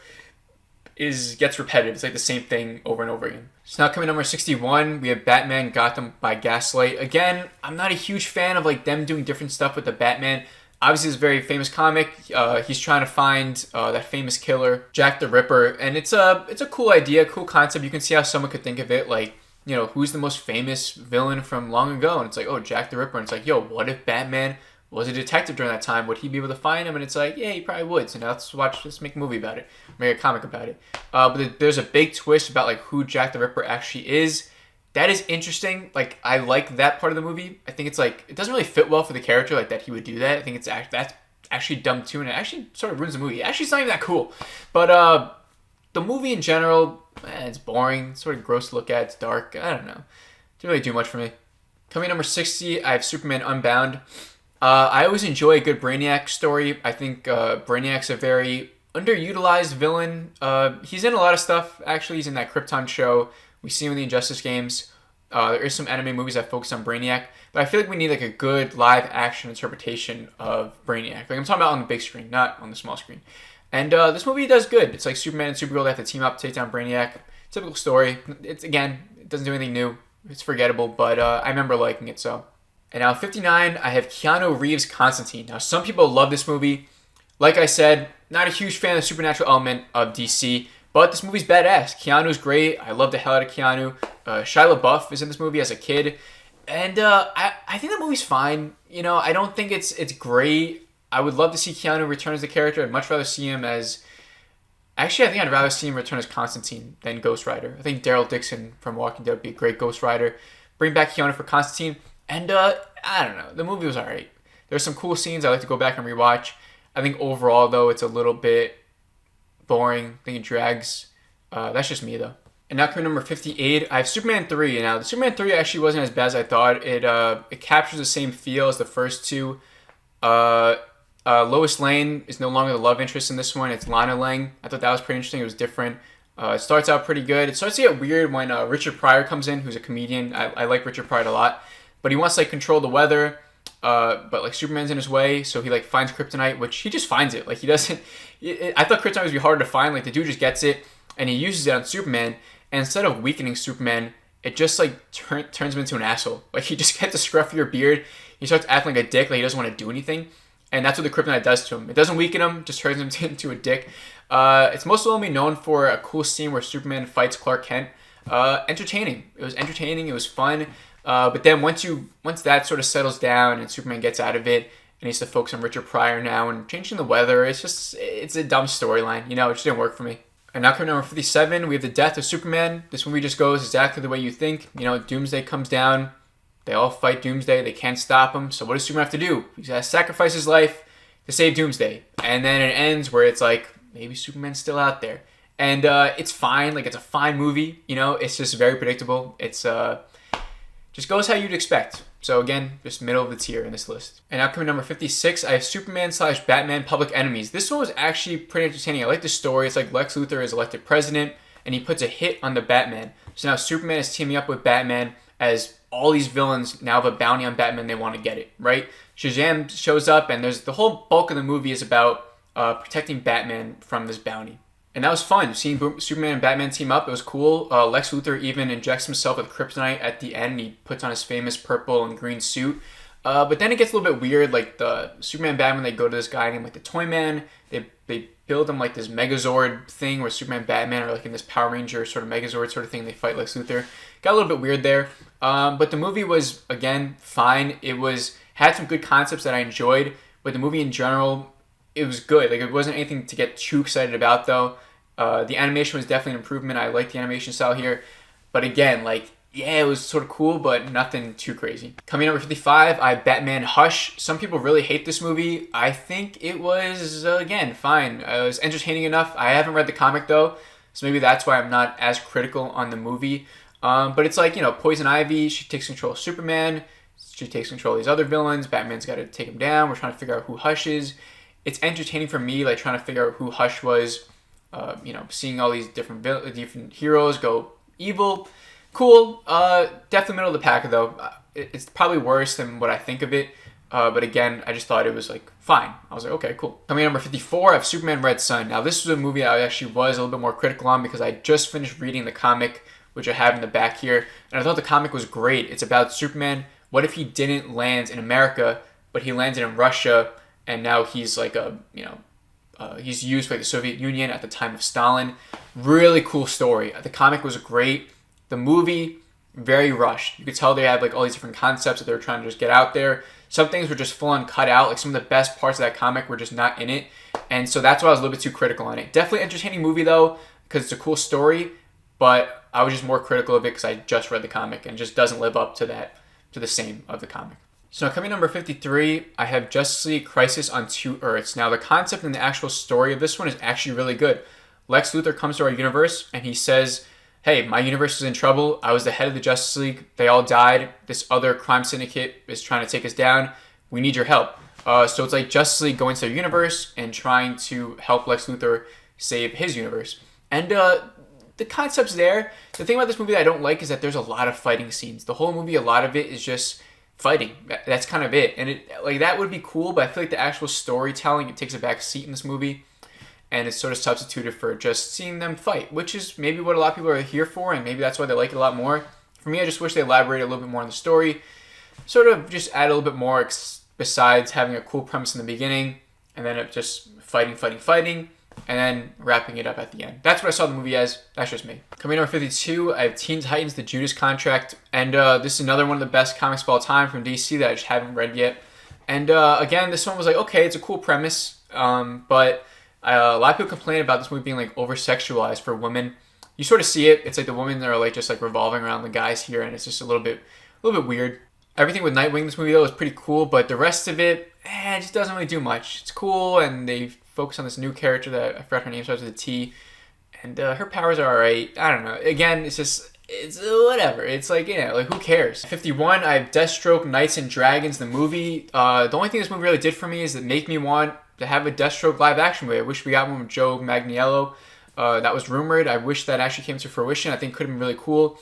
gets repetitive. It's like the same thing over and over again. So now coming number 61, we have Batman Gotham by Gaslight. Again, I'm not a huge fan of like them doing different stuff with the Batman. Obviously, it's a very famous comic. He's trying to find that famous killer, Jack the Ripper, and it's a cool idea, cool concept. You can see how someone could think of it, like, who's the most famous villain from long ago? And it's like, oh, Jack the Ripper. And it's like, yo, what if Batman was a detective during that time? Would he be able to find him? And it's like, yeah, he probably would. So now let's make a movie about it, make a comic about it. But there's a big twist about like who Jack the Ripper actually is. That is interesting. Like, I like that part of the movie. I think it's like, it doesn't really fit well for the character, like that he would do that. I think that's actually dumb too, and it actually sort of ruins the movie. Actually, it's not even that cool. But the movie in general, it's boring. It's sort of gross to look at. It's dark. I don't know. Didn't really do much for me. Coming number 60, I have Superman Unbound. I always enjoy a good Brainiac story. I think Brainiac's a very underutilized villain. He's in a lot of stuff. Actually, he's in that Krypton show. We see him in the Injustice games. There is some anime movies that focus on Brainiac, but I feel like we need like a good live action interpretation of Brainiac. Like I'm talking about on the big screen, not on the small screen. And this movie does good. It's like Superman and Supergirl, they have to team up to take down Brainiac. Typical story. It's again, it doesn't do anything new. It's forgettable, but I remember liking it. So, and now 59, I have Keanu Reeves' Constantine. Now some people love this movie. Like I said, not a huge fan of the supernatural element of DC, but this movie's badass. Keanu's great. I love the hell out of Keanu. Shia LaBeouf is in this movie as a kid. And I think the movie's fine. You know, I don't think it's great. I would love to see Keanu return as the character. I'd much rather see him as... Actually, I think I'd rather see him return as Constantine than Ghost Rider. I think Daryl Dixon from Walking Dead would be a great Ghost Rider. Bring back Keanu for Constantine. And I don't know. The movie was alright. There's some cool scenes I like to go back and rewatch. I think overall, though, it's a little bit boring. I think it drags. That's just me, though. And now coming number 58, I have Superman 3. And now, the Superman 3 actually wasn't as bad as I thought. It captures the same feel as the first two. Lois Lane is no longer the love interest in this one. It's Lana Lang. I thought that was pretty interesting. It was different. It starts out pretty good. It starts to get weird when Richard Pryor comes in, who's a comedian. I like Richard Pryor a lot. But he wants to like control the weather. But like Superman's in his way, so he like finds kryptonite, which he just finds it. Like he doesn't. I thought kryptonite would be harder to find. Like the dude just gets it and he uses it on Superman. And instead of weakening Superman, it just like turns him into an asshole. Like he just gets a scruffier beard. He starts acting like a dick. Like he doesn't want to do anything. And that's what the kryptonite does to him. It doesn't weaken him, just turns him into a dick. It's most only known for a cool scene where Superman fights Clark Kent. Entertaining. It was entertaining. It was fun. But then once that sort of settles down and Superman gets out of it and he has to focus on Richard Pryor now and changing the weather, it's a dumb storyline. You know, it just didn't work for me. And now coming number 57, we have the death of Superman. This movie just goes exactly the way you think. You know, Doomsday comes down. They all fight Doomsday. They can't stop him. So what does Superman have to do? He's got to sacrifice his life to save Doomsday. And then it ends where it's like, maybe Superman's still out there. And it's fine. Like, it's a fine movie. You know, it's just very predictable. It's just goes how you'd expect. So again, just middle of the tier in this list. And now coming number 56, I have Superman/Batman Public Enemies. This one was actually pretty entertaining. I like the story. It's like Lex Luthor is elected president and he puts a hit on the Batman. So now Superman is teaming up with Batman as all these villains now have a bounty on Batman. They want to get it, right? Shazam shows up and there's the whole bulk of the movie is about protecting Batman from this bounty. And that was fun. Seeing Superman and Batman team up, it was cool. Lex Luthor even injects himself with kryptonite at the end. He puts on his famous purple and green suit. But then it gets a little bit weird. Like the Superman and Batman, they go to this guy named like the Toy Man. They build him like this Megazord thing where Superman and Batman are like in this Power Ranger sort of Megazord sort of thing. They fight Lex Luthor. Got a little bit weird there. But the movie was, again, fine. It had some good concepts that I enjoyed. But the movie in general, it was good. Like it wasn't anything to get too excited about though. The animation was definitely an improvement. I like the animation style here. But again, like, yeah, it was sort of cool, but nothing too crazy. Coming number 55, I have Batman Hush. Some people really hate this movie. I think it was, again, fine. It was entertaining enough. I haven't read the comic, though, so maybe that's why I'm not as critical on the movie. But it's like, you know, Poison Ivy, she takes control of Superman. She takes control of these other villains. Batman's got to take him down. We're trying to figure out who Hush is. It's entertaining for me, like, trying to figure out who Hush was. You know, seeing all these different heroes go evil. Cool. Definitely middle of the pack, though. It's probably worse than what I think of it. But again, I just thought it was, like, fine. I was like, okay, cool. Coming number 54, I have Superman Red Sun. Now, this was a movie I actually was a little bit more critical on because I just finished reading the comic, which I have in the back here. And I thought the comic was great. It's about Superman. What if he didn't land in America, but he landed in Russia, and now he's like a, you know, he's used by the Soviet Union at the time of Stalin. Really cool story. The comic was great. The movie, very rushed. You could tell they had like all these different concepts that they were trying to just get out there. Some things were just full on cut out. Like some of the best parts of that comic were just not in it. And so that's why I was a little bit too critical on it. Definitely entertaining movie though, because it's a cool story. But I was just more critical of it because I just read the comic and it just doesn't live up to the same of the comic. So now coming number 53, I have Justice League Crisis on Two Earths. Now the concept and the actual story of this one is actually really good. Lex Luthor comes to our universe and he says hey, my universe is in trouble. I was the head of the Justice League. They all died. This other crime syndicate is trying to take us down. We need your help. So it's like Justice League going to their universe and trying to help Lex Luthor save his universe. And the concept's there. The thing about this movie that I don't like is that there's a lot of fighting scenes. The whole movie, a lot of it is just fighting. That's kind of it. And that would be cool, but I feel like the actual storytelling, it takes a back seat in this movie. And it's sort of substituted for just seeing them fight, which is maybe what a lot of people are here for, and maybe that's why they like it a lot more. For me, I just wish they elaborated a little bit more on the story. Sort of just add a little bit more besides having a cool premise in the beginning, and then it just fighting, and then wrapping it up at the end. That's what I saw the movie as. That's just me. Coming number 52, I have Teen Titans, the Judas Contract. And this is another one of the best comics of all time from DC that I just haven't read yet. And again, this one was like, okay, it's a cool premise, but a lot of people complain about this movie being like over-sexualized for women. You sort of see it. It's like the women are like just like revolving around the guys here, and it's just a little bit weird. Everything with Nightwing in this movie though is pretty cool, but the rest of it, it just doesn't really do much. It's cool, and they focus on this new character that I forgot her name starts with a T, and her powers are alright. I don't know. Again, it's whatever. It's like, like who cares? 51, I have Deathstroke, Knights and Dragons, the movie. The only thing this movie really did for me is it make me want to have a Deathstroke live action movie. I wish we got one with Joe Manganiello. That was rumored. I wish that actually came to fruition. I think it could have been really cool.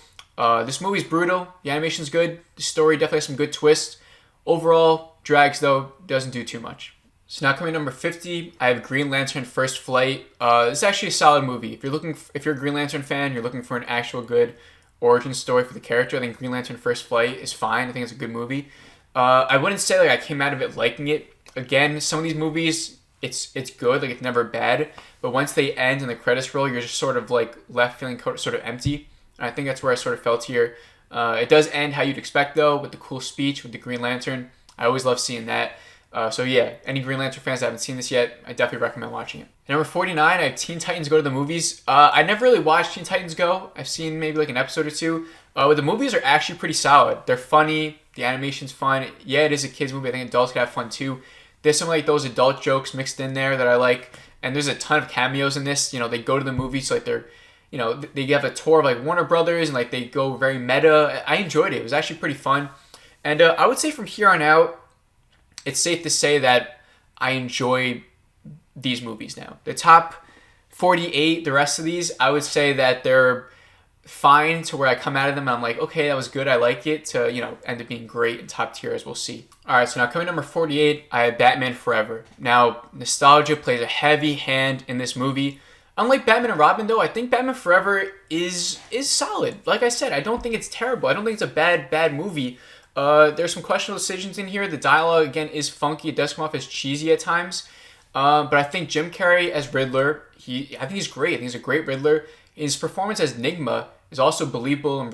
This movie's brutal. The animation's good. The story definitely has some good twists. Overall, drags though, doesn't do too much. So now coming number 50, I have Green Lantern First Flight. It's actually a solid movie. If you're a Green Lantern fan, you're looking for an actual good origin story for the character, I think Green Lantern First Flight is fine. I think it's a good movie. I wouldn't say like I came out of it liking it. Again, some of these movies, it's good, like it's never bad. But once they end and the credits roll, you're just sort of like left feeling sort of empty. And I think that's where I sort of felt here. It does end how you'd expect though, with the cool speech with the Green Lantern. I always love seeing that. So yeah, any Green Lantern fans that haven't seen this yet, I definitely recommend watching it. Number 49, I have Teen Titans Go to the Movies. I never really watched Teen Titans Go. I've seen maybe like an episode or two. But the movies are actually pretty solid. They're funny. The animation's fun. Yeah, it is a kid's movie. I think adults can have fun too. There's some like those adult jokes mixed in there that I like. And there's a ton of cameos in this. They go to the movies, so like they're, they have a tour of like Warner Brothers and like they go very meta. I enjoyed it. It was actually pretty fun. And I would say from here on out, it's safe to say that I enjoy these movies now. The top 48, the rest of these, I would say that they're fine to where I come out of them and I'm like, okay, that was good, I like it, to, end up being great and top tier as we'll see. Alright, so now coming number 48, I have Batman Forever. Now, nostalgia plays a heavy hand in this movie. Unlike Batman and Robin though, I think Batman Forever is solid. Like I said, I don't think it's terrible. I don't think it's a bad movie. There's some questionable decisions in here. The dialogue, again, is funky. It does come off as cheesy at times. But I think Jim Carrey as Riddler, I think he's great. I think he's a great Riddler. His performance as Enigma is also believable and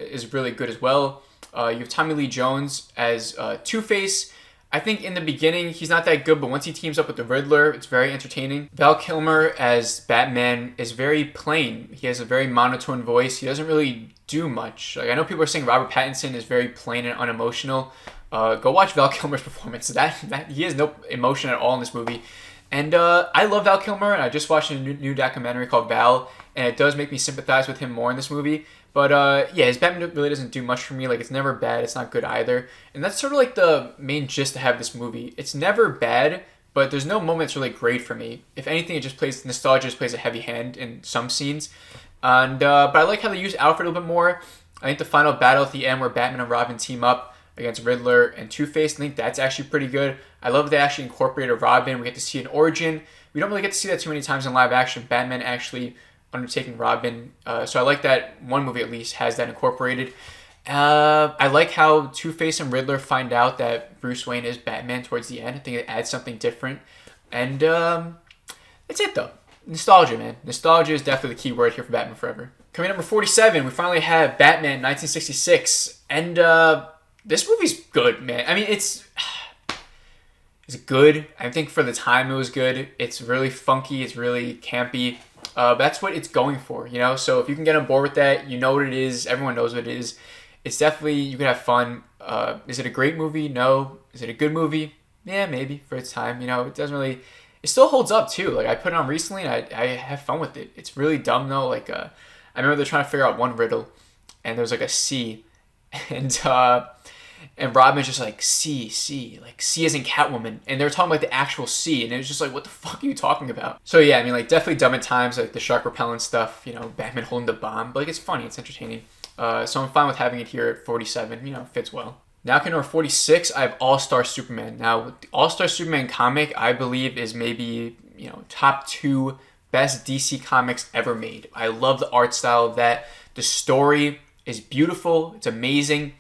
is really good as well. You have Tommy Lee Jones as Two-Face. I think in the beginning, he's not that good, but once he teams up with the Riddler, it's very entertaining. Val Kilmer as Batman is very plain. He has a very monotone voice. He doesn't really do much. Like, I know people are saying Robert Pattinson is very plain and unemotional. Go watch Val Kilmer's performance. That he has no emotion at all in this movie. And I love Val Kilmer, and I just watched a new documentary called Val, and it does make me sympathize with him more in this movie. But yeah, his Batman really doesn't do much for me. Like, it's never bad, it's not good either. And that's sort of like the main gist to have this movie. It's never bad, but there's no moment that's really great for me. If anything, nostalgia just plays a heavy hand in some scenes. And but I like how they use Alfred a little bit more. I think the final battle at the end where Batman and Robin team up against Riddler and Two-Face, I think that's actually pretty good. I love they actually incorporated Robin. We get to see an origin. We don't really get to see that too many times in live action. Batman actually undertaking Robin. So I like that one movie at least has that incorporated. I like how Two-Face and Riddler find out that Bruce Wayne is Batman towards the end. I think it adds something different. And that's it though. Nostalgia, man. Nostalgia is definitely the key word here for Batman Forever. Coming number 47, we finally have Batman 1966. And this movie's good, man. I mean, it's good. I think for the time it was good. It's really funky. It's really campy. That's what it's going for, So if you can get on board with that, you know what it is. Everyone knows what it is. It's definitely, you can have fun. Is it a great movie? No. Is it a good movie? Yeah, maybe for its time. It doesn't really... It still holds up too. Like, I put it on recently and I have fun with it. It's really dumb though. Like, I remember they're trying to figure out one riddle, and there's like a C, and Robin's just like C, like C as in Catwoman, and they're talking about the actual C, and it was just like, what the fuck are you talking about? So yeah, I mean, like definitely dumb at times, like the shark repellent stuff, you know, Batman holding the bomb, but like it's funny, it's entertaining. So I'm fine with having it here at 47, you know, fits well. Now, number 46, I have All-Star Superman. Now, the All-Star Superman comic, I believe, is maybe, you know, top 2 best DC comics ever made. I love the art style of that. The story is beautiful. It's amazing.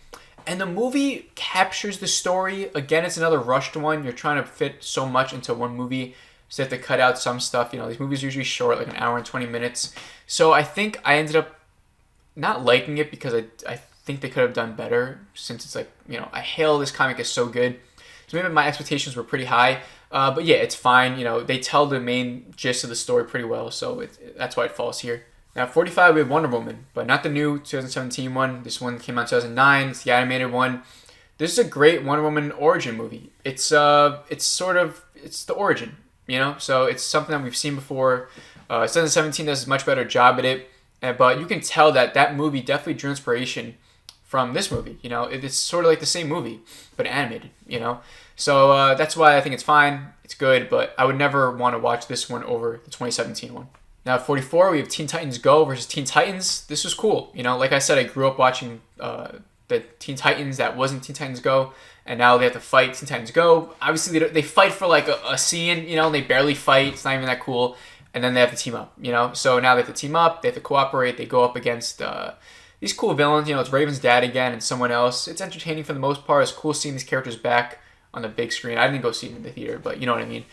And the movie captures the story. Again, it's another rushed one. You're trying to fit so much into one movie, so you have to cut out some stuff. You know, these movies are usually short, like an hour and 20 minutes. So I think I ended up not liking it because I think they could have done better, since it's like, you know, I hail this comic is so good. So maybe my expectations were pretty high. But yeah, it's fine. You know, they tell the main gist of the story pretty well, so that's why it falls here. Now, 45, we have Wonder Woman, but not the new 2017 one. This one came out in 2009. It's the animated one. This is a great Wonder Woman origin movie. It's the origin, you know? So it's something that we've seen before. 2017 does a much better job at it, but you can tell that movie definitely drew inspiration from this movie. You know, it's sort of like the same movie, but animated, you know? So that's why I think it's fine. It's good, but I would never want to watch this one over the 2017 one. Now, at 44, we have Teen Titans Go versus Teen Titans. This was cool. You know, like I said, I grew up watching the Teen Titans that wasn't Teen Titans Go, and now they have to fight Teen Titans Go. Obviously, they fight for like a scene, you know, and they barely fight. It's not even that cool. And then they have to team up, you know? So now they have to team up. They have to cooperate. They go up against these cool villains. You know, it's Raven's dad again and someone else. It's entertaining for the most part. It's cool seeing these characters back on the big screen. I didn't go see it in the theater, but you know what I mean.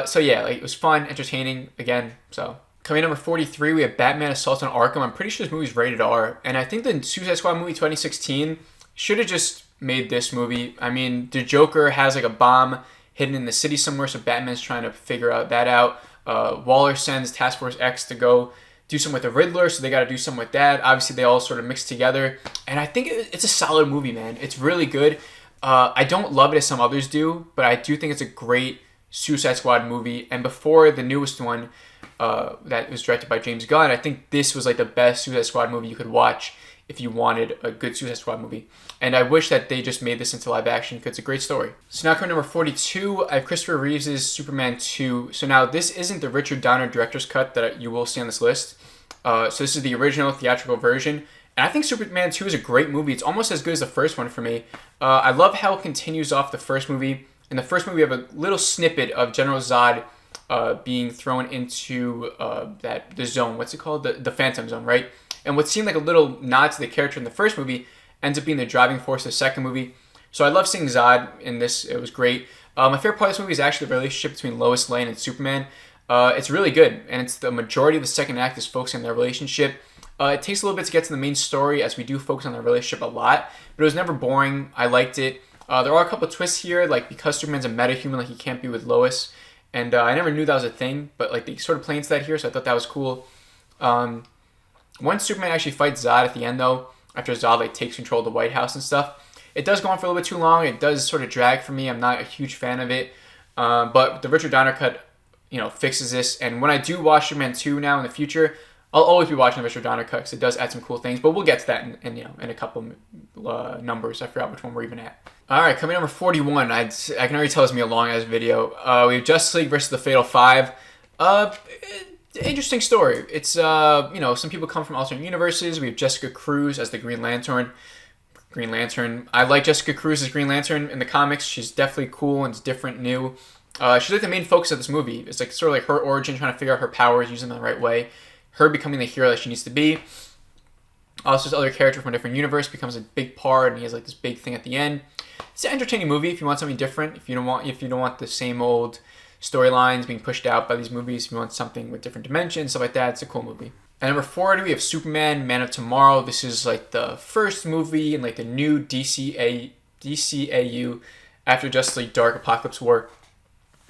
So yeah, like, it was fun, entertaining again. So coming in number 43, we have Batman Assault on Arkham. I'm pretty sure this movie's rated R, and I think the Suicide Squad movie 2016 should have just made this movie. I mean, the Joker has like a bomb hidden in the city somewhere, so Batman's trying to figure that out. Waller sends Task Force X to go do something with the Riddler, so they got to do something with that. Obviously, they all sort of mix together, and I think it's a solid movie, man. It's really good. I don't love it as some others do, but I do think it's a great Suicide Squad movie. And before the newest one that was directed by James Gunn, I think this was like the best Suicide Squad movie you could watch if you wanted a good Suicide Squad movie. And I wish that they just made this into live action because it's a great story. So now coming to number 42, I have Christopher Reeves' Superman 2. So now this isn't the Richard Donner director's cut that you will see on this list. So this is the original theatrical version. And I think Superman 2 is a great movie. It's almost as good as the first one for me. I love how it continues off the first movie. In the first movie, we have a little snippet of General Zod being thrown into the zone. What's it called? The Phantom Zone, right? And what seemed like a little nod to the character in the first movie ends up being the driving force of the second movie. So I love seeing Zod in this. It was great. My favorite part of this movie is actually the relationship between Lois Lane and Superman. It's really good, and it's the majority of the second act is focusing on their relationship. It takes a little bit to get to the main story, as we do focus on their relationship a lot, but it was never boring. I liked it. There are a couple of twists here, like because Superman's a metahuman, like he can't be with Lois, and I never knew that was a thing, but like they sort of play into that here, so I thought that was cool. Once Superman actually fights Zod at the end, though, after Zod like takes control of the White House and stuff, it does go on for a little bit too long. It does sort of drag for me. I'm not a huge fan of it, but the Richard Donner cut, you know, fixes this. And when I do watch Superman 2 now in the future, I'll always be watching the Richard Donner cut because it does add some cool things. But we'll get to that in a couple numbers. I forgot which one we're even at. All right, coming number 41. I can already tell it's gonna be a long ass video. We have Justice League versus the Fatal Five. Interesting story. It's you know, some people come from alternate universes. We have Jessica Cruz as the Green Lantern. I like Jessica Cruz as Green Lantern in the comics. She's definitely cool and it's different, new. She's like the main focus of this movie. It's like sort of like her origin, trying to figure out her powers, using them the right way. Her becoming the hero that she needs to be. Also, this other character from a different universe becomes a big part, and he has like this big thing at the end. It's an entertaining movie if you want something different. If you don't want the same old storylines being pushed out by these movies, if you want something with different dimensions, stuff like that, it's a cool movie. And number 40, we have Superman, Man of Tomorrow. This is like the first movie in like the new DCAU after Justice League Dark Apocalypse War,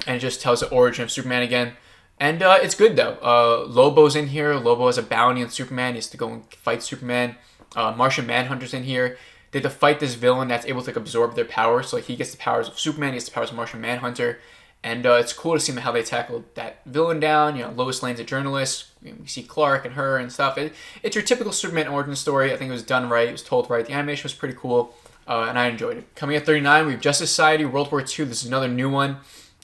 and it just tells the origin of Superman again. And it's good though. Lobo's in here. Lobo has a bounty on Superman. He has to go and fight Superman. Martian Manhunter's in here. They have to fight this villain that's able to like, absorb their powers. So like, he gets the powers of Superman. He gets the powers of Martian Manhunter. And it's cool to see how they tackled that villain down. Lois Lane's a journalist. We see Clark and her and stuff. It's your typical Superman origin story. I think it was done right. It was told right. The animation was pretty cool, and I enjoyed it. Coming at 39, we have Justice Society, World War II. This is another new one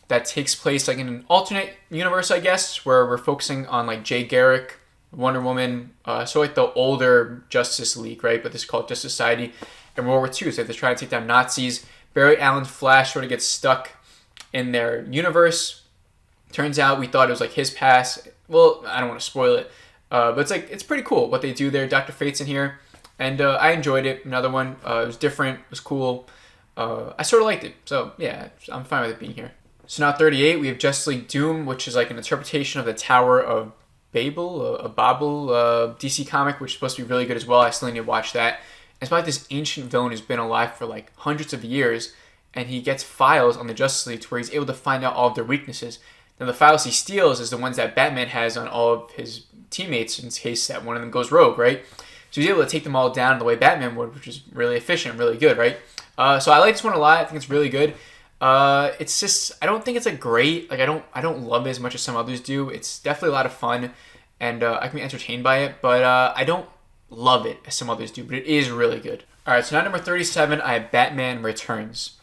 that takes place like in an alternate universe, I guess, where we're focusing on like Jay Garrick, Wonder Woman, so like the older Justice League, right? But this is called Justice Society. And World War II, so they're trying to take down Nazis. Barry Allen's Flash sort of gets stuck in their universe. Turns out we thought it was like his past. Well, I don't want to spoil it, but it's pretty cool what they do there. Dr. Fate's in here, and I enjoyed it. Another one, it was different, it was cool. I sort of liked it, so yeah, I'm fine with it being here. So now 38, we have Justice League Doom, which is like an interpretation of the Tower of Babel, a Babel DC comic, which is supposed to be really good as well. I still need to watch that. It's about this ancient villain who's been alive for like hundreds of years, and he gets files on the Justice League to where he's able to find out all of their weaknesses. Now the files he steals is the ones that Batman has on all of his teammates in case that one of them goes rogue, right? So he's able to take them all down the way Batman would, which is really efficient, really good, right? So I like this one a lot. I think it's really good. It's just, I don't think it's like great. Like I don't love it as much as some others do. It's definitely a lot of fun, and I can be entertained by it, but I don't love it as some others do, but it is really good. All right, so now number 37, I have Batman Returns.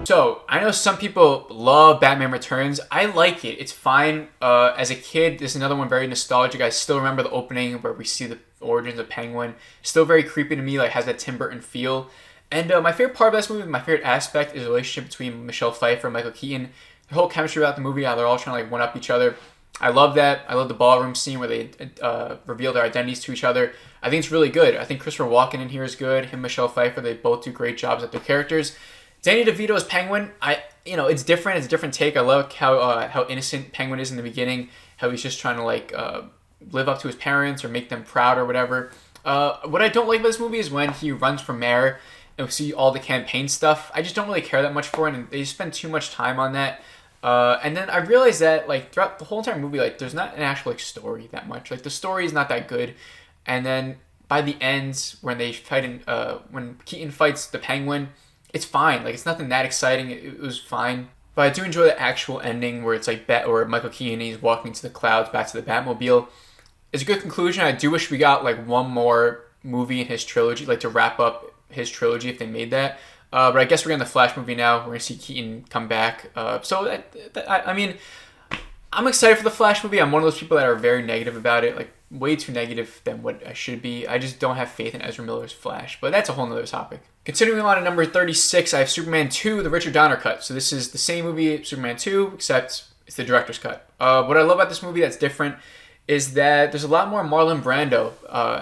So, I know some people love Batman Returns. I like it. It's fine. As a kid, there's another one very nostalgic. I still remember the opening where we see the origins of Penguin. Still very creepy to me, like has that Tim Burton feel. And my favorite part of this movie, my favorite aspect, is the relationship between Michelle Pfeiffer and Michael Keaton. The whole chemistry about the movie, how they're all trying to like one-up each other. I love that. I love the ballroom scene where they reveal their identities to each other. I think it's really good. I think Christopher Walken in here is good. Him and Michelle Pfeiffer, they both do great jobs at their characters. Danny DeVito as Penguin, it's different. It's a different take. I love how innocent Penguin is in the beginning. How he's just trying to like live up to his parents or make them proud or whatever. What I don't like about this movie is when he runs for mayor and we see all the campaign stuff. I just don't really care that much for it, and they spend too much time on that. And then I realized that like throughout the whole entire movie, like there's not an actual like story that much. Like the story is not that good. And then by the end, when they fight when Keaton fights the Penguin, it's fine. Like it's nothing that exciting. It was fine. But I do enjoy the actual ending where it's like Michael Keaton, he's walking to the clouds back to the Batmobile. It's a good conclusion. I do wish we got like one more movie in his trilogy, like to wrap up his trilogy if they made that. But I guess we're getting the Flash movie now. We're going to see Keaton come back. I mean, I'm excited for the Flash movie. I'm one of those people that are very negative about it, like way too negative than what I should be. I just don't have faith in Ezra Miller's Flash, but that's a whole nother topic. Continuing on to number 36, I have Superman 2, the Richard Donner cut. So this is the same movie, Superman 2, except it's the director's cut. What I love about this movie that's different is that there's a lot more Marlon Brando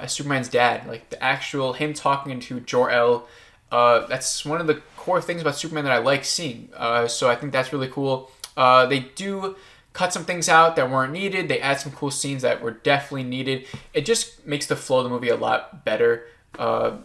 as Superman's dad. Like the actual, him talking to Jor-El. That's one of the core things about Superman that I like seeing. So I think that's really cool. They do cut some things out that weren't needed. They add some cool scenes that were definitely needed. It just makes the flow of the movie a lot better.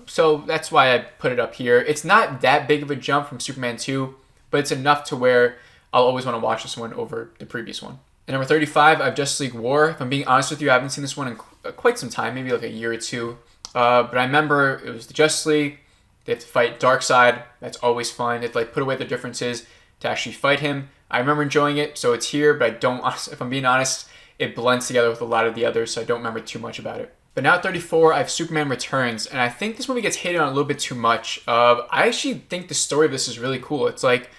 So that's why I put it up here. It's not that big of a jump from Superman 2, but it's enough to where I'll always want to watch this one over the previous one. At number 35, I have Justice League War. If I'm being honest with you, I haven't seen this one in quite some time, maybe like a year or two. But I remember it was the Justice League. They have to fight Darkseid. That's always fun. They have to like put away their differences to actually fight him. I remember enjoying it, so it's here, but I don't, if I'm being honest, it blends together with a lot of the others, so I don't remember too much about it. But now at 34, I have Superman Returns, and I think this movie gets hated on a little bit too much. I actually think the story of this is really cool. It's like,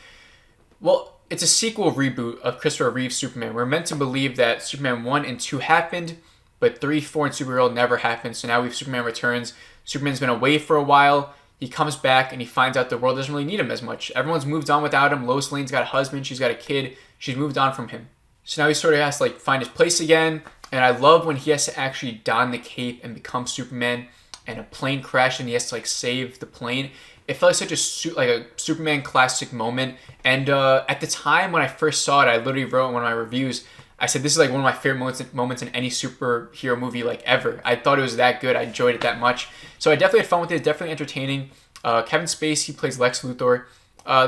well, it's a sequel reboot of Christopher Reeves' Superman. We're meant to believe that Superman 1 and 2 happened, but 3, 4, and Supergirl never happened, so now we have Superman Returns. Superman's been away for a while. He comes back and he finds out the world doesn't really need him as much. Everyone's moved on without him. Lois Lane's got a husband. She's got a kid. She's moved on from him. So now he sort of has to like find his place again. And I love when he has to actually don the cape and become Superman. And a plane crashed and he has to like save the plane. It felt like such a Superman classic moment. And at the time when I first saw it, I literally wrote in one of my reviews, I said this is like one of my favorite moments in any superhero movie like ever. I thought it was that good. I enjoyed it that much. So I definitely had fun with it. It's definitely entertaining. Kevin Spacey plays Lex Luthor.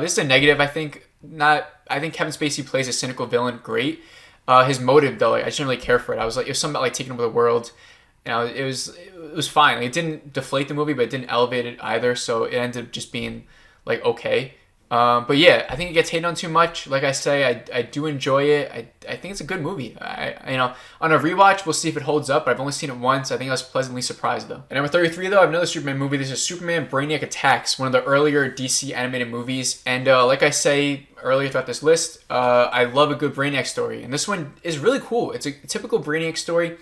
This is a negative, I think. I think Kevin Spacey plays a cynical villain great. His motive, though, like, I just didn't really care for it. I was like, it was something about like taking over the world. it was fine. Like, it didn't deflate the movie, but it didn't elevate it either. So it ended up just being like okay. But yeah, I think it gets hated on too much. Like I say, I do enjoy it. I think it's a good movie. On a rewatch, we'll see if it holds up. But I've only seen it once. I think I was pleasantly surprised though. And number 33 though, I have another Superman movie. This is Superman Brainiac Attacks, one of the earlier DC animated movies. And like I say earlier throughout this list, I love a good Brainiac story. And this one is really cool. It's a typical Brainiac story.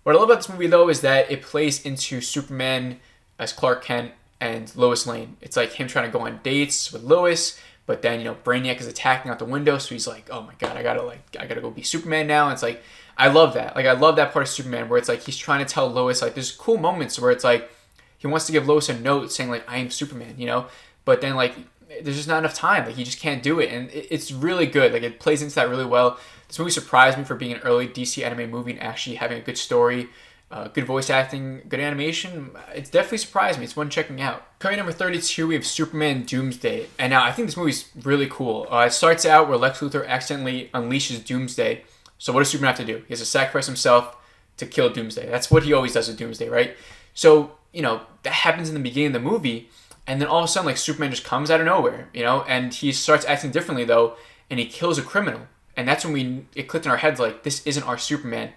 What I love about this movie though is that it plays into Superman as Clark Kent and Lois Lane. It's like him trying to go on dates with Lois, but then Brainiac is attacking out the window, so he's like, oh my god, I gotta go be Superman now. And it's like, I love that. Like, I love that part of Superman where it's like he's trying to tell Lois, like, there's cool moments where it's like he wants to give Lois a note saying like, I am Superman, but then like there's just not enough time. Like, he just can't do it, and it's really good. Like, it plays into that really well. This movie surprised me for being an early DC animated movie and actually having a good story. Good voice acting, good animation. It's definitely surprised me. It's one checking out. Coming number 32, we have Superman Doomsday. And now I think this movie's really cool. It starts out where Lex Luthor accidentally unleashes Doomsday. So what does Superman have to do? He has to sacrifice himself to kill Doomsday. That's what he always does with Doomsday, right? So, that happens in the beginning of the movie. And then all of a sudden, like, Superman just comes out of nowhere, and he starts acting differently, though, and he kills a criminal. And that's when it clicked in our heads, like, this isn't our Superman.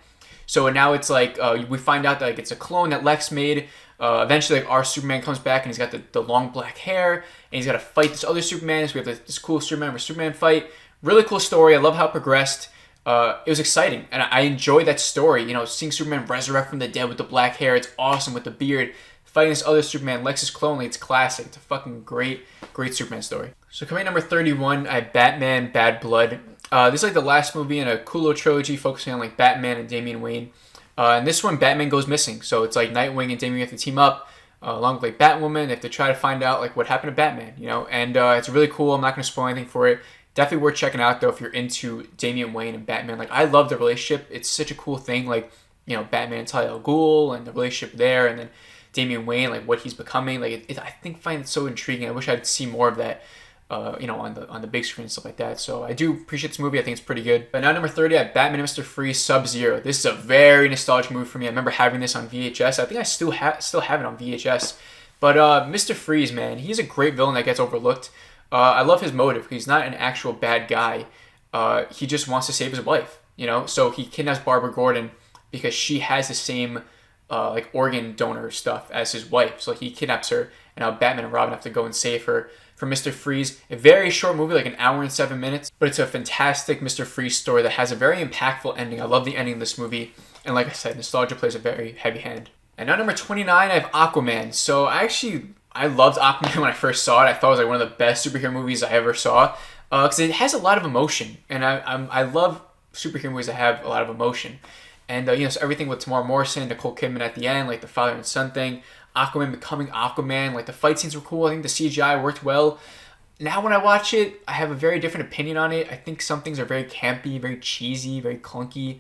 So now it's like we find out that like it's a clone that Lex made. Eventually, like, our Superman comes back and he's got the long black hair and he's got to fight this other Superman. So we have this cool Superman vs. Superman fight. Really cool story. I love how it progressed. It was exciting and I enjoyed that story. Seeing Superman resurrect from the dead with the black hair. It's awesome with the beard. Fighting this other Superman, Lex's clone. Like, it's classic. It's a fucking great Superman story. So coming number 31, I have Batman Bad Blood. This is like the last movie in a cool little trilogy focusing on like Batman and Damian Wayne. And this one, Batman goes missing. So it's like Nightwing and Damian have to team up along with like Batwoman. They have to try to find out like what happened to Batman, And it's really cool. I'm not going to spoil anything for it. Definitely worth checking out though if you're into Damian Wayne and Batman. Like, I love the relationship. It's such a cool thing. Like, Batman and Talia al Ghul and the relationship there, and then Damian Wayne, like what he's becoming. Like, I find it so intriguing. I wish I'd see more of that. On the big screen and stuff like that. So I do appreciate this movie. I think it's pretty good. But now number 30, I have Batman and Mr. Freeze Sub-Zero. This is a very nostalgic movie for me. I remember having this on VHS. I think I still have it on VHS. But Mr. Freeze, man, he's a great villain that gets overlooked. I love his motive. He's not an actual bad guy. He just wants to save his wife, So he kidnaps Barbara Gordon because she has the same like organ donor stuff as his wife. So he kidnaps her, and now Batman and Robin have to go and save her from Mr. Freeze. A very short movie, like an hour and 7 minutes, but it's a fantastic Mr. Freeze story that has a very impactful ending. I love the ending of this movie, and like I said, nostalgia plays a very heavy hand. And now number 29, I have Aquaman. So I loved Aquaman when I first saw it. I thought it was like one of the best superhero movies I ever saw, because it has a lot of emotion, and I love superhero movies that have a lot of emotion. And so everything with Tamara Morrison, Nicole Kidman at the end, like the father and son thing, Aquaman becoming Aquaman, like the fight scenes were cool. I think the CGI worked well. Now when I watch it, I have a very different opinion on it. I think some things are very campy, very cheesy, very clunky.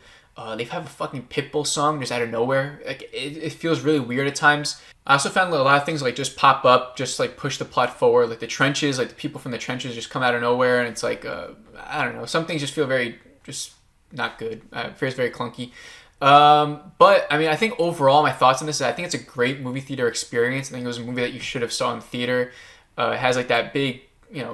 They have a fucking Pitbull song just out of nowhere. Like, it feels really weird at times. I also found a lot of things like just pop up, just like push the plot forward. Like the trenches, like the people from the trenches just come out of nowhere, and it's like I don't know. Some things just feel very just not good. It feels very clunky. But I mean, I think overall my thoughts on this is I think it's a great movie theater experience. I think it was a movie that you should have saw in theater. It has like that big,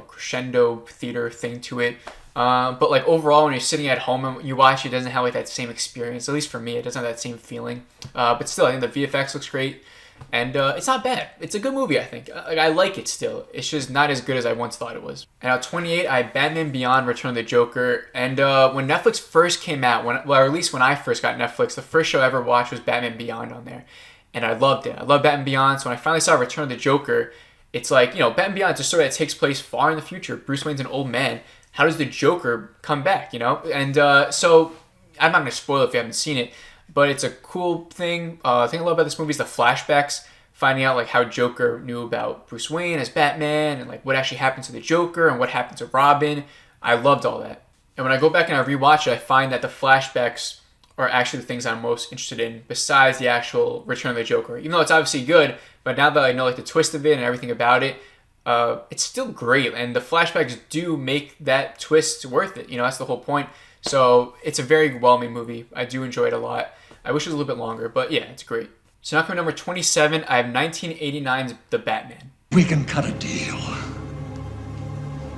crescendo theater thing to it. But like overall, when you're sitting at home and you watch, it doesn't have like that same experience. At least for me, it doesn't have that same feeling. But still, I think the VFX looks great. And it's not bad. It's a good movie, I think. I like it still. It's just not as good as I once thought it was. And at 28, I had Batman Beyond: Return of the Joker. And when Netflix first came out, or at least when I first got Netflix, the first show I ever watched was Batman Beyond on there. And I loved it. I love Batman Beyond. So when I finally saw Return of the Joker, it's like, Batman Beyond is a story that takes place far in the future. Bruce Wayne's an old man. How does the Joker come back, And so I'm not going to spoil it if you haven't seen it. But it's a cool thing. The thing I love about this movie is the flashbacks, finding out like how Joker knew about Bruce Wayne as Batman, and like what actually happened to the Joker and what happened to Robin. I loved all that. And when I go back and I rewatch it, I find that the flashbacks are actually the things I'm most interested in, besides the actual Return of the Joker. Even though it's obviously good, but now that I know like the twist of it and everything about it, it's still great. And the flashbacks do make that twist worth it. That's the whole point. So it's a very well-made movie. I do enjoy it a lot. I wish it was a little bit longer, but yeah, it's great. So now coming number 27, I have 1989's The Batman. We can cut a deal.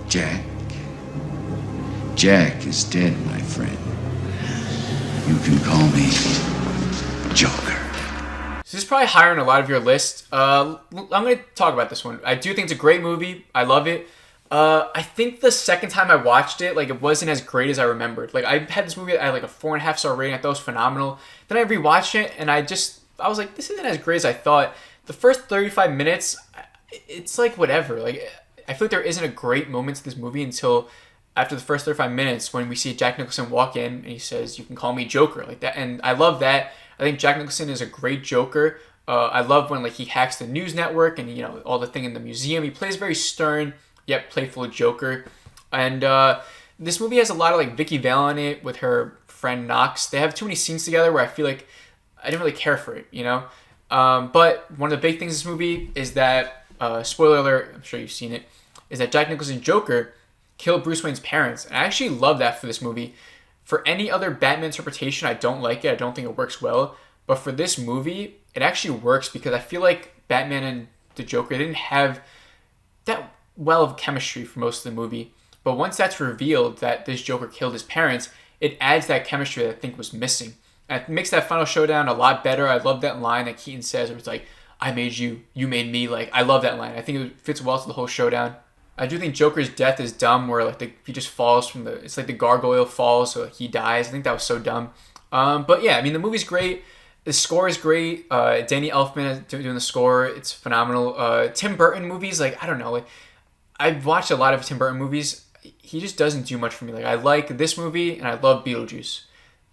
Jack. Jack is dead, my friend. You can call me Joker. So this is probably higher on a lot of your list. I'm going to talk about this one. I do think it's a great movie. I love it. I think the second time I watched it, like, it wasn't as great as I remembered. Like, I had this movie at like a 4.5 star rating. I thought it was phenomenal. Then I rewatched it, and I was like, this isn't as great as I thought. The first 35 minutes, it's like whatever. Like, I feel like there isn't a great moment to this movie until after the first 35 minutes when we see Jack Nicholson walk in and he says, "You can call me Joker," like that. And I love that. I think Jack Nicholson is a great Joker. I love when, like, he hacks the news network and, you know, all the thing in the museum. He plays very stern yet playful Joker. And this movie has a lot of, like, Vicky Vale in it with her friend Knox. They have too many scenes together where I feel like I didn't really care for it, you know. But one of the big things in this movie is that, spoiler alert, I'm sure you've seen it, is that Jack Nicholson's Joker killed Bruce Wayne's parents. And I actually love that for this movie. For any other Batman interpretation, I don't like it. I don't think it works well. But for this movie, it actually works because I feel like Batman and the Joker didn't have that well of chemistry for most of the movie. But once that's revealed that this Joker killed his parents, it adds that chemistry that I think was missing. And it makes that final showdown a lot better. I love that line that Keaton says where it's like, "I made you, you made me." Like, I love that line. I think it fits well to the whole showdown. I do think Joker's death is dumb, where like he just falls from it's like the gargoyle falls, so like he dies. I think that was so dumb. But yeah, I mean, the movie's great. The score is great. Danny Elfman is doing the score. It's phenomenal. Tim Burton movies, like, I don't know. Like, I've watched a lot of Tim Burton movies. He just doesn't do much for me. Like, I like this movie and I love Beetlejuice.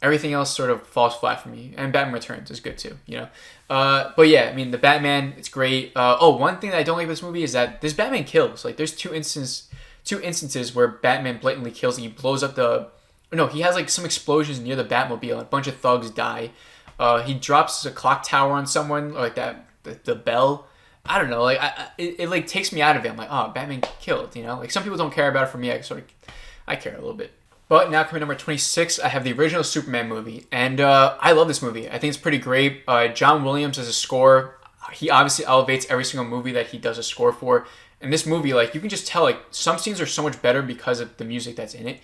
Everything else sort of falls flat for me. And Batman Returns is good too, you know. But yeah, I mean, the Batman, it's great. One thing that I don't like about this movie is that this Batman kills. Like, there's two instances where Batman blatantly kills and he blows up he has like some explosions near the Batmobile and a bunch of thugs die. He drops a clock tower on someone, like that, the bell. I don't know, like, it like takes me out of it. I'm like, oh, Batman killed, you know? Like, some people don't care about it. For me, I care a little bit. But now coming number 26, I have the original Superman movie. And I love this movie. I think it's pretty great. John Williams as a score. He obviously elevates every single movie that he does a score for. And this movie, like, you can just tell, like, some scenes are so much better because of the music that's in it.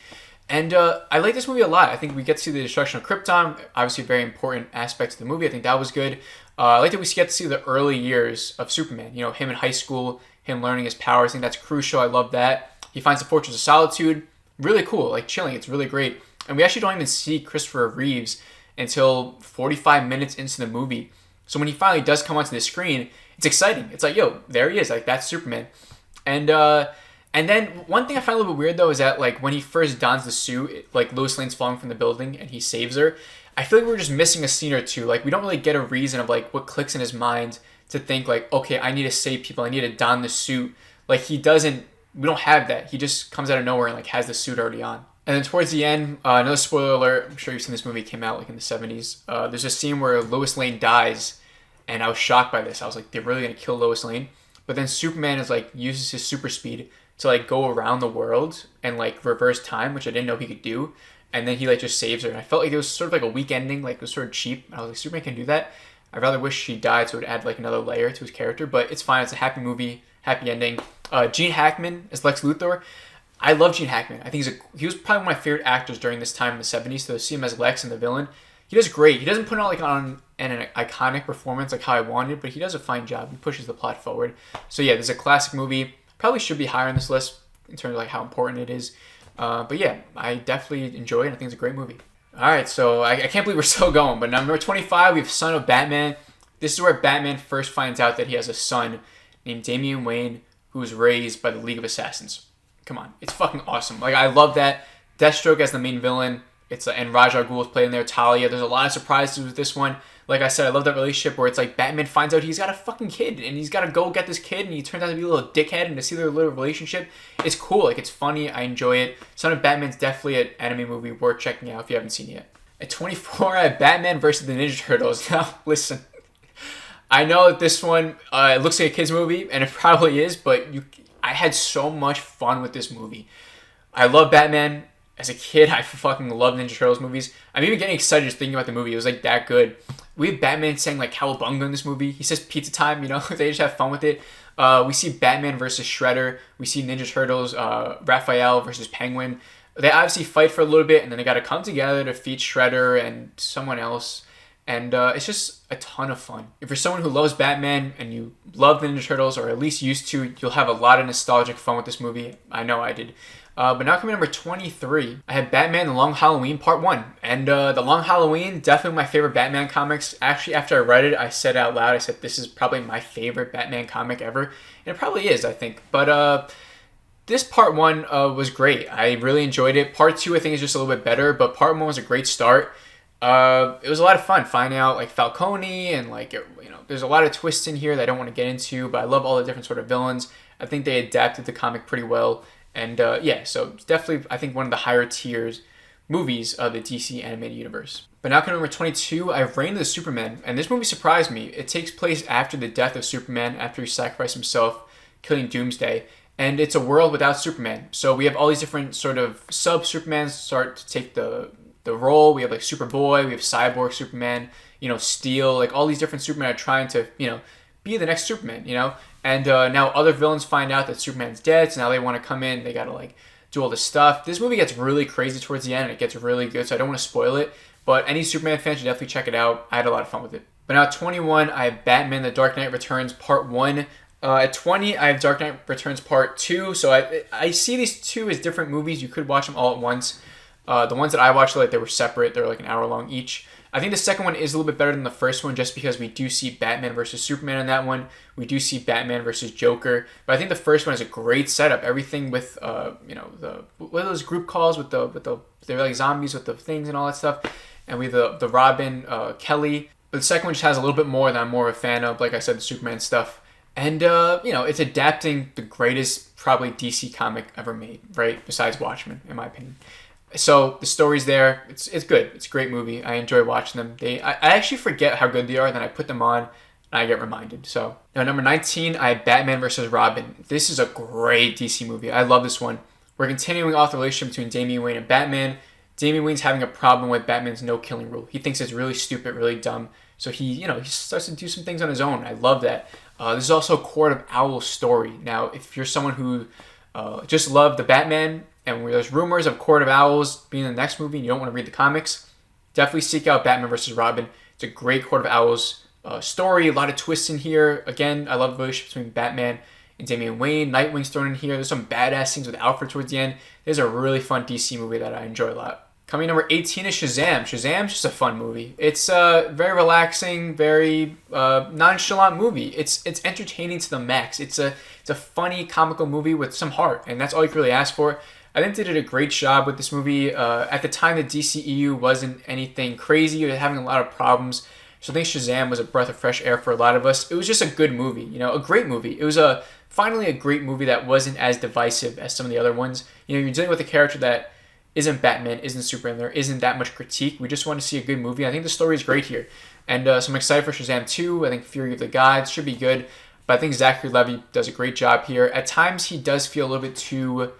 And I like this movie a lot. I think we get to see the destruction of Krypton. Obviously a very important aspect of the movie. I think that was good. I like that we get to see the early years of Superman. You know, him in high school, him learning his powers. I think that's crucial. I love that. He finds the Fortress of Solitude. Really cool, like chilling. It's really great. And we actually don't even see Christopher Reeves until 45 minutes into the movie. So when he finally does come onto the screen, it's exciting. It's like, yo, there he is. Like, that's Superman. And then one thing I find a little bit weird, though, is that, like, when he first dons the suit, like, Lois Lane's falling from the building and he saves her. I feel like we're just missing a scene or two. Like, we don't really get a reason of, like, what clicks in his mind to think, like, okay, I need to save people. I need to don the suit. Like, we don't have that. He just comes out of nowhere and, like, has the suit already on. And then towards the end, another spoiler alert, I'm sure you've seen this movie, it came out, like, in the 70s. There's a scene where Lois Lane dies, and I was shocked by this. I was like, they're really going to kill Lois Lane? But then Superman uses his super speed to, like, go around the world and, like, reverse time, which I didn't know he could do. And then he, like, just saves her. And I felt like it was sort of like a weak ending, like, it was sort of cheap. And I was like, Superman can do that? I rather wish she died so it would add, like, another layer to his character. But it's fine. It's a happy movie, happy ending. Gene Hackman as Lex Luthor. I love Gene Hackman. I think he was probably one of my favorite actors during this time in the 70s. So to see him as Lex and the villain, he does great. He doesn't put on an iconic performance like how I wanted, but he does a fine job. He pushes the plot forward. So yeah, this is a classic movie. Probably should be higher on this list in terms of, like, how important it is. But yeah, I definitely enjoy it. I think it's a great movie. All right, so I can't believe we're still going. But number 25, we have Son of Batman. This is where Batman first finds out that he has a son named Damian Wayne, who was raised by the League of Assassins. Come on, it's fucking awesome. Like, I love that. Deathstroke as the main villain. And Ra's al Ghul is playing there. Talia. There's a lot of surprises with this one. Like I said, I love that relationship where it's like Batman finds out he's got a fucking kid and he's got to go get this kid and he turns out to be a little dickhead, and to see their little relationship, it's cool. Like, it's funny. I enjoy it. Son of Batman's definitely an anime movie worth checking out if you haven't seen it yet. At 24, I have Batman versus the Ninja Turtles. Now, listen. I know that this one, it looks like a kid's movie, and it probably is, but I had so much fun with this movie. I love Batman. As a kid, I fucking love Ninja Turtles movies. I'm even getting excited just thinking about the movie. It was like that good. We have Batman saying like cowabunga in this movie. He says pizza time, you know, they just have fun with it. We see Batman versus Shredder. We see Ninja Turtles, Raphael versus Penguin. They obviously fight for a little bit, and then they got to come together to defeat Shredder and someone else. And it's just a ton of fun. If you're someone who loves Batman and you love the Ninja Turtles, or at least used to, you'll have a lot of nostalgic fun with this movie. I know I did. But now coming number 23, I have Batman The Long Halloween Part 1. And The Long Halloween, definitely my favorite Batman comics. Actually, after I read it, I said out loud, I said, this is probably my favorite Batman comic ever. And it probably is, I think. But this Part 1 was great. I really enjoyed it. Part 2, I think, is just a little bit better. But Part 1 was a great start. It was a lot of fun finding out like Falcone and like, you know, there's a lot of twists in here that I don't want to get into, but I love all the different sort of villains. I think they adapted the comic pretty well. And yeah, so it's definitely, I think, one of the higher tiers movies of the DC animated universe. But now coming number 22, I have Reign of the Superman. And this movie surprised me. It takes place after the death of Superman, after he sacrificed himself, killing Doomsday. And it's a world without Superman. So we have all these different sort of sub-Supermans start to take the role. We have like Superboy, we have Cyborg Superman, you know, Steel, like all these different Supermen are trying to, you know, be the next Superman, you know? And now other villains find out that Superman's dead, so now they want to come in, they gotta like do all this stuff. This movie gets really crazy towards the end, and it gets really good, so I don't want to spoil it, but any Superman fan should definitely check it out. I had a lot of fun with it. But now at 21, I have Batman The Dark Knight Returns Part 1. At 20, I have Dark Knight Returns Part 2, so I see these two as different movies. You could watch them all at once. The ones that I watched, like, they were separate. They were like an hour long each. I think the second one is a little bit better than the first one just because we do see Batman versus Superman in that one. We do see Batman versus Joker. But I think the first one is a great setup. Everything with, you know, what are those group calls with they're like zombies with the things and all that stuff. And we have the Robin, Kelly. But the second one just has a little bit more that I'm more of a fan of. Like I said, the Superman stuff. And, you know, it's adapting the greatest probably DC comic ever made, right? Besides Watchmen, in my opinion. So the story's there. It's good. It's a great movie. I enjoy watching them. I actually forget how good they are, then I put them on and I get reminded. So now number 19, I have Batman vs. Robin. This is a great DC movie. I love this one. We're continuing off the relationship between Damian Wayne and Batman. Damian Wayne's having a problem with Batman's no killing rule. He thinks it's really stupid, really dumb. So he starts to do some things on his own. I love that. This is also a Court of Owls story. Now, if you're someone who just loved the Batman, and where there's rumors of Court of Owls being the next movie and you don't want to read the comics, definitely seek out Batman vs. Robin. It's a great Court of Owls story. A lot of twists in here. Again, I love the relationship between Batman and Damian Wayne. Nightwing's thrown in here. There's some badass scenes with Alfred towards the end. There's a really fun DC movie that I enjoy a lot. Coming number 18 is Shazam. Shazam's just a fun movie. It's a very relaxing, very nonchalant movie. It's entertaining to the max. It's a funny, comical movie with some heart, and that's all you can really ask for. I think they did a great job with this movie. At the time, the DCEU wasn't anything crazy. It was having a lot of problems. So I think Shazam was a breath of fresh air for a lot of us. It was just a good movie, you know, a great movie. It was finally a great movie that wasn't as divisive as some of the other ones. You know, you're dealing with a character that isn't Batman, isn't Superman, there isn't that much critique. We just want to see a good movie. I think the story is great here. And so I'm excited for Shazam 2. I think Fury of the Gods should be good. But I think Zachary Levi does a great job here. At times, he does feel a little bit too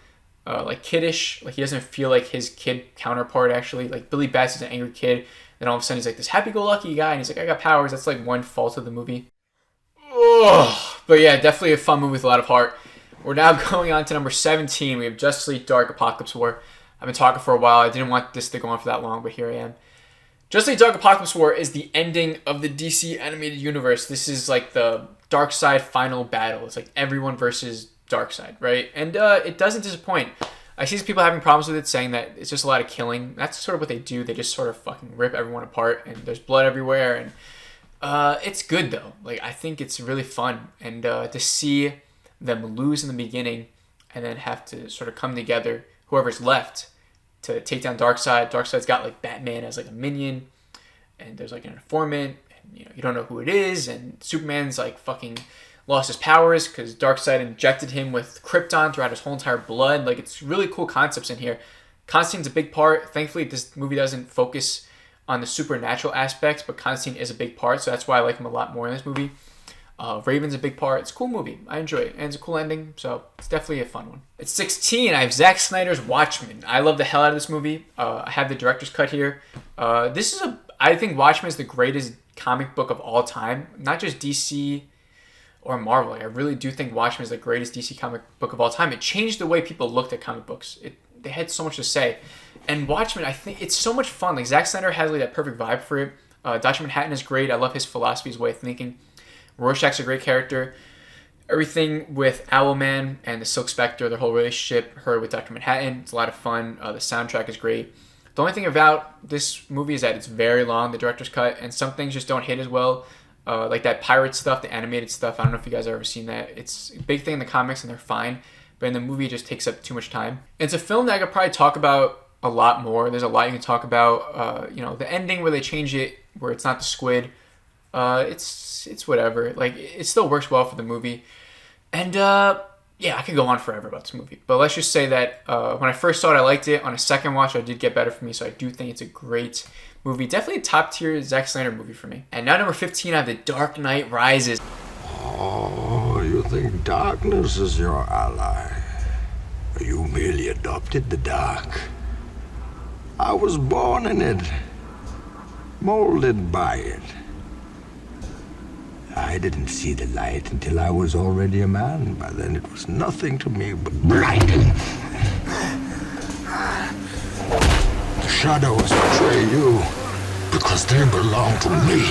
like kiddish. Like he doesn't feel like his kid counterpart actually. Like Billy Batts is an angry kid. Then all of a sudden he's like this happy-go-lucky guy, and he's like, I got powers. That's like one fault of the movie. Ugh. But yeah, definitely a fun movie with a lot of heart. We're now going on to number 17. We have Justice League Dark Apocalypse War. I've been talking for a while. I didn't want this to go on for that long, but here I am. Justice League Dark Apocalypse War is the ending of the DC animated universe. This is like the Darkseid final battle. It's like everyone versus Darkseid, right? And it doesn't disappoint. I see some people having problems with it, saying that it's just a lot of killing. That's sort of what they do. They just sort of fucking rip everyone apart, and there's blood everywhere. And it's good though. Like I think it's really fun, and to see them lose in the beginning, and then have to sort of come together, whoever's left, to take down Darkseid. Darkseid's got like Batman as like a minion, and there's like an informant, and you don't know who it is, and Superman's like fucking lost his powers because Darkseid injected him with Krypton throughout his whole entire blood. Like it's really cool concepts in here. Constantine's a big part. Thankfully, this movie doesn't focus on the supernatural aspects, but Constantine is a big part, so that's why I like him a lot more in this movie. Raven's a big part. It's a cool movie. I enjoy it. And it's a cool ending, so it's definitely a fun one. At 16, I have Zack Snyder's Watchmen. I love the hell out of this movie. I have the director's cut here. I think Watchmen is the greatest comic book of all time. Not just DC or Marvel. I really do think Watchmen is the greatest DC comic book of all time. It changed the way people looked at comic books. They had so much to say. And Watchmen, I think it's so much fun. Like, Zack Snyder has that perfect vibe for it. Dr. Manhattan is great. I love his philosophy, his way of thinking. Rorschach's a great character. Everything with Owlman and the Silk Spectre, their whole relationship, her with Dr. Manhattan, it's a lot of fun. The soundtrack is great. The only thing about this movie is that it's very long, the director's cut, and some things just don't hit as well. Like that pirate stuff, the animated stuff. I don't know if you guys have ever seen that. It's a big thing in the comics and they're fine, but in the movie it just takes up too much time. It's a film that I could probably talk about a lot more. There's a lot you can talk about. The ending where they change it, where it's not the squid. It's whatever. Like, it still works well for the movie. And I could go on forever about this movie. But let's just say that when I first saw it, I liked it. On a second watch, it did get better for me. So I do think it's a great movie. Definitely a top tier Zack Snyder movie for me. And now number 15, I have The Dark Knight Rises. Oh, you think darkness is your ally? You merely adopted the dark. I was born in it, molded by it. I didn't see the light until I was already a man. By then it was nothing to me but blinding. The shadows betray you because they belong to me.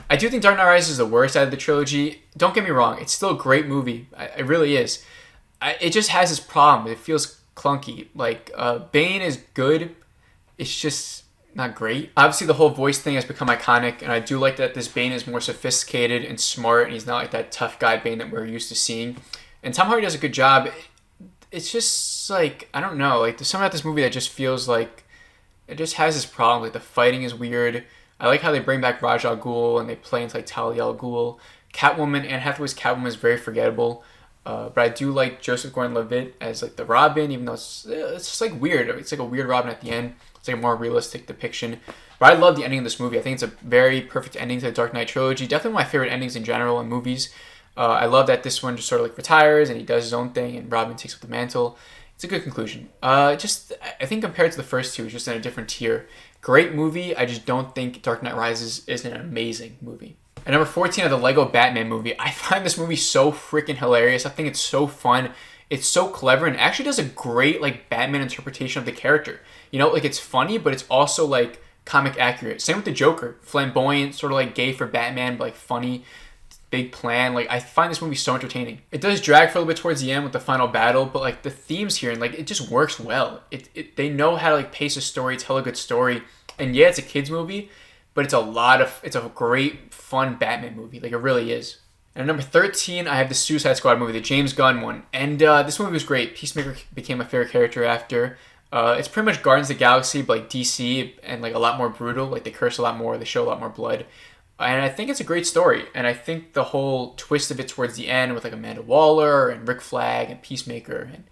I do think Dark Knight Rises is the worst out of the trilogy. Don't get me wrong, it's still a great movie. It really is. It just has this problem. It feels clunky. Like, Bane is good. It's just not great. Obviously, the whole voice thing has become iconic, and I do like that this Bane is more sophisticated and smart, and he's not like that tough guy Bane that we're used to seeing. And Tom Hardy does a good job. It's just like, I don't know, like, there's something about this movie that just feels like it just has this problem. Like, the fighting is weird. I like how they bring back Ra's al Ghul and they play into like Talia al Ghul. Catwoman, Anne Hathaway's Catwoman is very forgettable. But I do like Joseph Gordon-Levitt as like the Robin, even though it's just like weird. It's like a weird Robin at the end. It's like a more realistic depiction. But I love the ending of this movie. I think it's a very perfect ending to the Dark Knight trilogy. Definitely one of my favorite endings in general in movies. I love that this one just sort of like retires and he does his own thing and Robin takes up the mantle. It's a good conclusion. I think compared to the first two, it's just in a different tier. Great movie. I just don't think Dark Knight Rises is an amazing movie. At number 14 of the Lego Batman movie. I find this movie so freaking hilarious. I think it's so fun. It's so clever and it actually does a great like Batman interpretation of the character. You know, like it's funny, but it's also like comic accurate. Same with the Joker. Flamboyant, sort of like gay for Batman, but like funny, big plan. Like I find this movie so entertaining. It does drag for a little bit towards the end with the final battle, but like the themes here and like it just works well. They know how to like pace a story, tell a good story. And yeah, it's a kids movie, but it's a great fun Batman movie. Like it really is. And at number 13, I have the Suicide Squad movie, the James Gunn one. And this movie was great. Peacemaker became my favorite character after. It's pretty much Guardians of the Galaxy, but like DC and like a lot more brutal. Like they curse a lot more, they show a lot more blood. And I think it's a great story. And I think the whole twist of it towards the end with like Amanda Waller and Rick Flag and Peacemaker and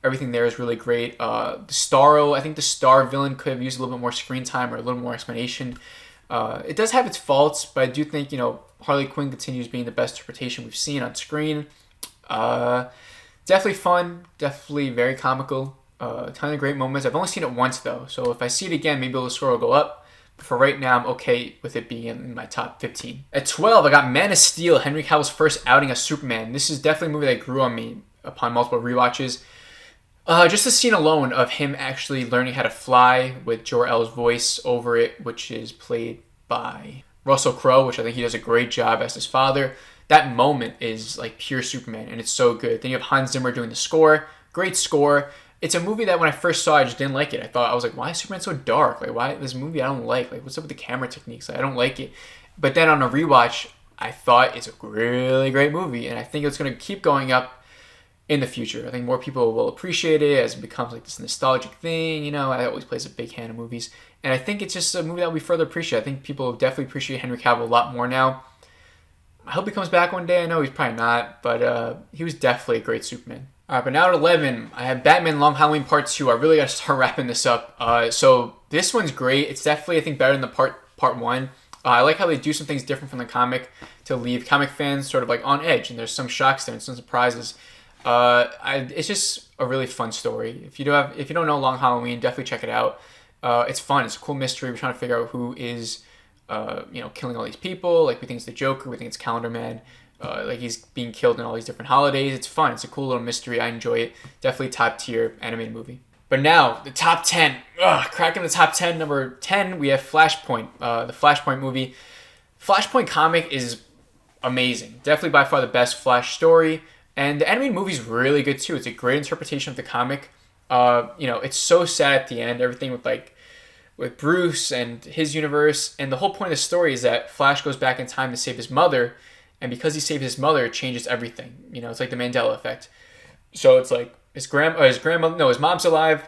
everything there is really great. The Starro, I think the Star villain could have used a little bit more screen time or a little more explanation. It does have its faults, but I do think, Harley Quinn continues being the best interpretation we've seen on screen. Definitely fun, definitely very comical. A ton of great moments. I've only seen it once though, so if I see it again, maybe the score will go up. But for right now, I'm okay with it being in my top 15. At 12, I got Man of Steel, Henry Cavill's first outing as Superman. This is definitely a movie that grew on me upon multiple rewatches. Just the scene alone of him actually learning how to fly with Jor-El's voice over it, which is played by Russell Crowe, which I think he does a great job as his father. That moment is like pure Superman, and it's so good. Then you have Hans Zimmer doing the score. Great score. It's a movie that when I first saw it, I just didn't like it. I was like, why is Superman so dark? Like, why this movie I don't like? Like, what's up with the camera techniques? I don't like it. But then on a rewatch, I thought it's a really great movie, and I think it's going to keep going up in the future. I think more people will appreciate it as it becomes like this nostalgic thing. It always plays a big hand in movies. And I think it's just a movie that we further appreciate. I think people definitely appreciate Henry Cavill a lot more now. I hope he comes back one day. I know he's probably not, but he was definitely a great Superman. All right, but now at 11, I have Batman Long Halloween Part 2. I really got to start wrapping this up. So this one's great. It's definitely, I think, better than the part 1. I like how they do some things different from the comic to leave comic fans sort of like on edge, and there's some shocks there and some surprises. It's just a really fun story. If you don't know Long Halloween, definitely check it out. It's fun. It's a cool mystery. We're trying to figure out who is, killing all these people. Like, we think it's the Joker. We think it's Calendar Man. Like, he's being killed in all these different holidays. It's fun. It's a cool little mystery. I enjoy it. Definitely top tier animated movie. But now, the top 10. Cracking the top 10. Number 10, we have Flashpoint. The Flashpoint movie. Flashpoint comic is amazing. Definitely by far the best Flash story. And the animated movie is really good too. It's a great interpretation of the comic. It's so sad at the end. Everything with Bruce and his universe. And the whole point of the story is that Flash goes back in time to save his mother. And because he saved his mother, it changes everything. It's like the Mandela effect. So it's like his mom's alive,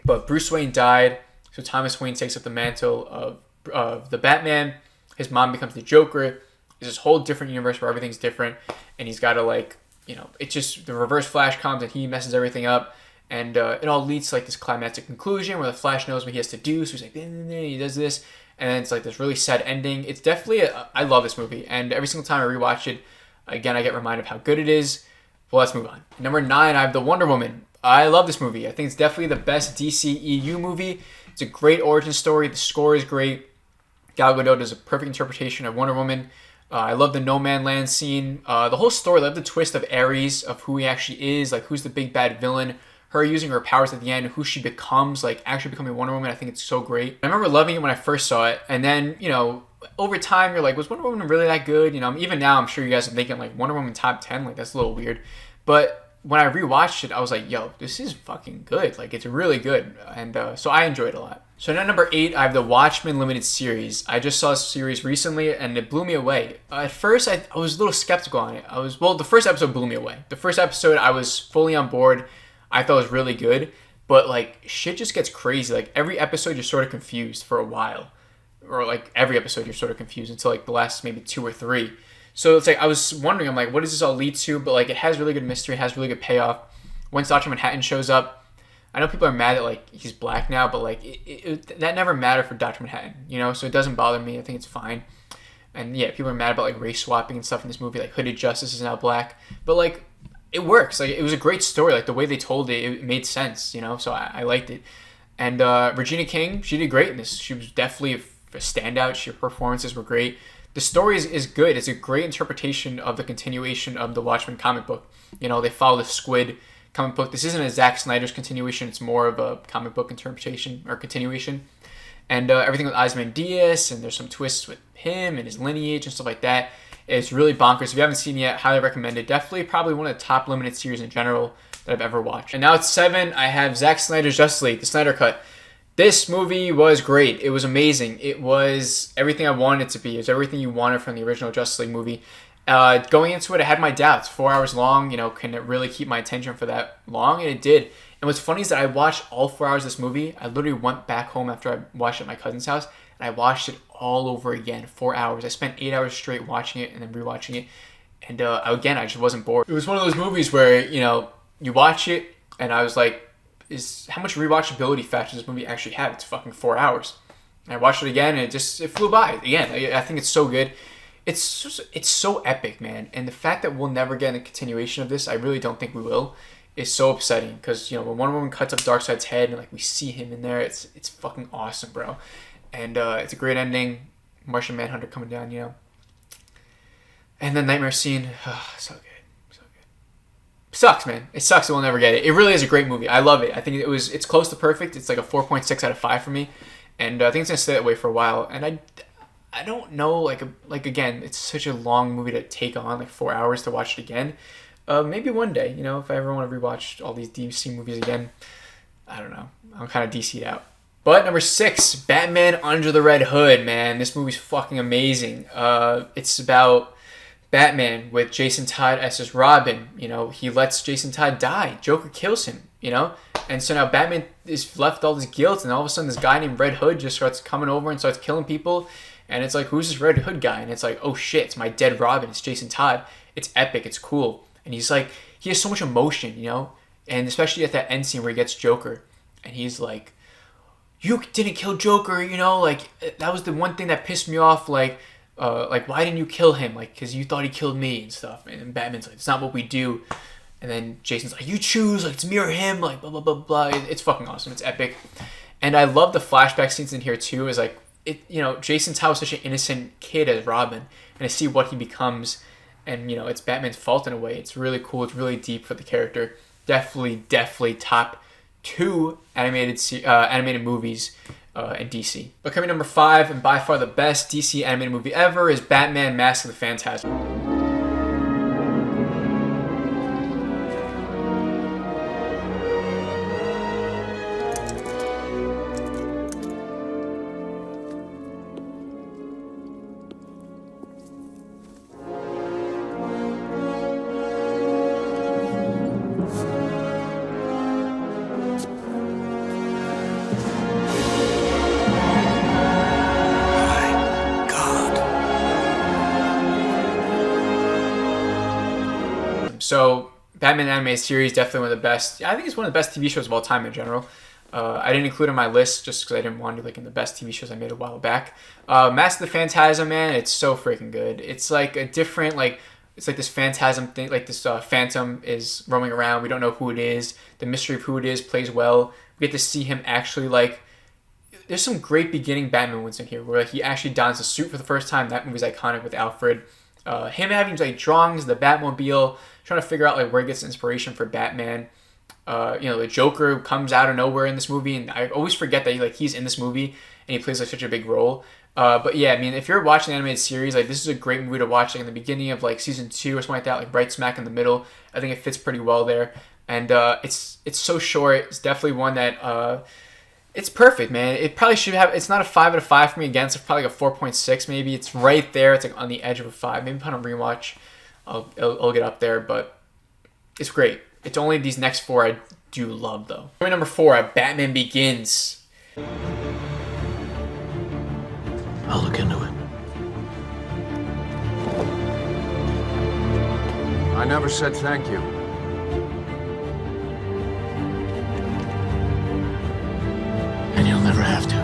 but Bruce Wayne died. So Thomas Wayne takes up the mantle of the Batman. His mom becomes the Joker. There's this whole different universe where everything's different. And he's got to it's just the Reverse Flash comes and he messes everything up. And it all leads to like this climactic conclusion where the Flash knows what he has to do. So he's like, he does this. And then it's like this really sad ending. It's definitely, I love this movie. And every single time I rewatch it, again, I get reminded of how good it is. Well, let's move on. Number 9, I have the Wonder Woman. I love this movie. I think it's definitely the best DCEU movie. It's a great origin story. The score is great. Gal Gadot does a perfect interpretation of Wonder Woman. I love the No Man Land scene. The whole story, I love the twist of Ares, of who he actually is, like who's the big bad villain. Her using her powers at the end, who she becomes, like actually becoming Wonder Woman. I think it's so great. I remember loving it when I first saw it. And then, over time, you're like, was Wonder Woman really that good? Even now, I'm sure you guys are thinking, like, Wonder Woman top 10, like, that's a little weird. But when I rewatched it, I was like, yo, this is fucking good. Like, it's really good. And so I enjoyed it a lot. So now number 8, I have the Watchmen limited series. I just saw this series recently, and it blew me away. At first, I was a little skeptical on it. The first episode blew me away. The first episode, I was fully on board. I thought it was really good. But, like, shit just gets crazy. Like, every episode, you're sort of confused for a while. Or, like, every episode, you're sort of confused until, like, the last maybe 2 or 3. So it's like, I was wondering, I'm like, what does this all lead to? But, like, it has really good mystery, it has really good payoff. Once Dr. Manhattan shows up, I know people are mad that, like, he's black now, but, like, that never mattered for Dr. Manhattan, so it doesn't bother me. I think it's fine. And, yeah, people are mad about, like, race swapping and stuff in this movie. Like, Hooded Justice is now black. But, like, it works. Like, it was a great story. Like, the way they told it, it made sense, so I liked it. And Regina King, she did great in this. She was definitely a standout. Her performances were great. The story is good. It's a great interpretation of the continuation of the Watchmen comic book. They follow the Squid comic book. This isn't a Zack Snyder's continuation. It's more of a comic book interpretation or continuation. And everything with Ozymandias, and there's some twists with him and his lineage and stuff like that. It's really bonkers. If you haven't seen it yet, highly recommend it. Definitely probably one of the top limited series in general that I've ever watched. And now it's 7. I have Zack Snyder's Justice League, the Snyder Cut. This movie was great. It was amazing. It was everything I wanted it to be. It was everything you wanted from the original Justice League movie. Going into it, I had my doubts. 4 hours long, can it really keep my attention for that long? And it did. And what's funny is that I watched all 4 hours of this movie. I literally went back home after I watched it at my cousin's house, and I watched it all over again, 4 hours. I spent 8 hours straight watching it and then rewatching it. And again, I just wasn't bored. It was one of those movies where, you watch it, and I was like, how much rewatchability factor does this movie actually have? It's fucking 4 hours. And I watched it again, and it flew by. Again, I think it's so good. It's so epic, man. And the fact that we'll never get a continuation of this, I really don't think we will, is so upsetting. Because, when Wonder Woman cuts up Darkseid's head, and, like, we see him in there, it's fucking awesome, bro. And it's a great ending. Martian Manhunter coming down, And the nightmare scene, so good. Sucks, man. It sucks that we'll never get it. It really is a great movie. I love it. I think it's close to perfect. It's like a 4.6 out of 5 for me. And I think it's going to stay that way for a while. And I don't know, like again, it's such a long movie to take on, like 4 hours to watch it again. Maybe one day, if I ever want to rewatch all these DC movies again. I don't know. I'm kind of DC'd out. But number 6, Batman Under the Red Hood, man. This movie's fucking amazing. It's about Batman with Jason Todd as his Robin. He lets Jason Todd die. Joker kills him, And so now Batman is left all this guilt, and all of a sudden this guy named Red Hood just starts coming over and starts killing people. And it's like, who's this Red Hood guy? And it's like, oh shit, it's my dead Robin. It's Jason Todd. It's epic. It's cool. And he's like, he has so much emotion, And especially at that end scene where he gets Joker. And he's like, you didn't kill Joker, you know, like that was the one thing that pissed me off, like why didn't you kill him, like because you thought he killed me and stuff. And Batman's like, it's not what we do. And then Jason's like, you choose, like it's me or him, like blah blah blah blah. It's fucking awesome. It's epic. And I love the flashback scenes in here too. Is like it, you know, Jason's how such an innocent kid as Robin, and I see what he becomes, and you know, it's Batman's fault in a way. It's really cool. It's really deep for the character. Definitely top 2 animated movies in DC. But coming number 5, and by far the best DC animated movie ever, is Batman: Mask of the Phantasm. So, Batman animated series, definitely one of the best. I think it's one of the best TV shows of all time in general. I didn't include it on my list just because I didn't want to like in the best TV shows I made a while back. Mask of the Phantasm, man, it's so freaking good. It's like a different, like, it's like this phantasm thing, like this phantom is roaming around. We don't know who it is. The mystery of who it is plays well. We get to see him actually, like, there's some great beginning Batman ones in here where like, he actually dons a suit for the first time. That movie's iconic with Alfred. Him having like drawings, the Batmobile, trying to figure out like where he gets inspiration for Batman. You know, the Joker comes out of nowhere in this movie, and I always forget that he's in this movie and he plays like such a big role. But yeah, I mean, if you're watching the animated series, like this is a great movie to watch like in the beginning of like season 2 or something like that, like right smack in the middle. I think it fits pretty well there, and it's so short. It's definitely one that it's perfect, man. It probably should have. It's not a 5 out of 5 for me. Again, it's probably like a 4.6 maybe. It's right there. It's like on the edge of a 5. Maybe upon a rewatch, I'll get up there. But it's great. It's only these next 4 I do love though. Number 4, Batman Begins. I'll look into it. I never said thank you. And you'll never have to.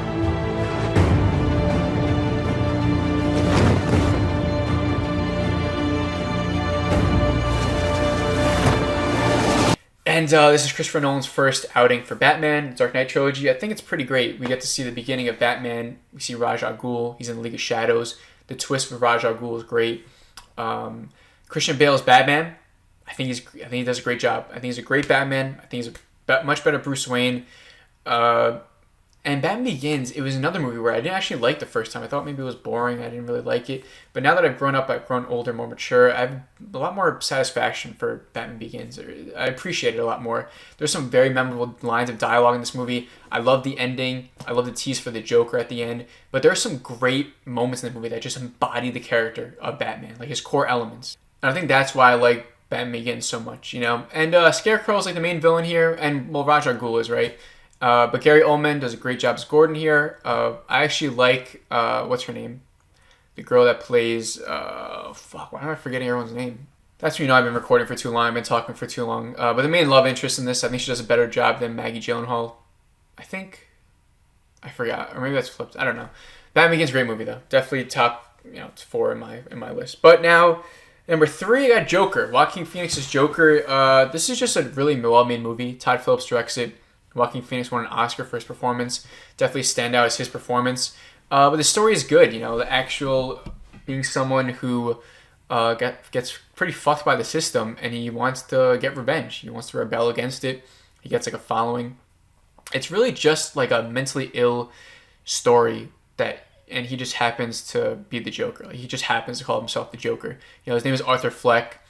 And this is Christopher Nolan's first outing for Batman, Dark Knight trilogy. I think it's pretty great. We get to see the beginning of Batman. We see Ra's al Ghul. He's in the League of Shadows. The twist with Ra's al Ghul is great. Christian Bale's Batman. I think he does a great job. I think he's a great Batman. I think he's a much better Bruce Wayne. And Batman Begins, it was another movie where I didn't actually like the first time. I thought maybe it was boring. I didn't really like it. But now that I've grown up, I've grown older, more mature, I have a lot more satisfaction for Batman Begins. I appreciate it a lot more. There's some very memorable lines of dialogue in this movie. I love the ending. I love the tease for the Joker at the end. But there are some great moments in the movie that just embody the character of Batman, like his core elements. And I think that's why I like Batman Begins so much, you know? And Scarecrow is like the main villain here, and, well, Ra's al Ghul is, right? But Gary Oldman does a great job as Gordon here. I actually like, what's her name? The girl that plays, why am I forgetting everyone's name? That's when you know I've been recording for too long. I've been talking for too long. But the main love interest in this, I think she does a better job than Maggie Gyllenhaal. I think. I forgot. Or maybe that's flipped. I don't know. Batman Begins, great movie though. Definitely top, it's 4 in my list. But now, number 3, I got Joker. Joaquin Phoenix's Joker. This is just a really well-made movie. Todd Phillips directs it. Joaquin Phoenix won an Oscar for his performance. Definitely stand out as his performance. But the story is good, the actual being someone who gets pretty fucked by the system and he wants to get revenge. He wants to rebel against it. He gets like a following. It's really just like a mentally ill story and he just happens to be the Joker. Like, he just happens to call himself the Joker. His name is Arthur Fleck.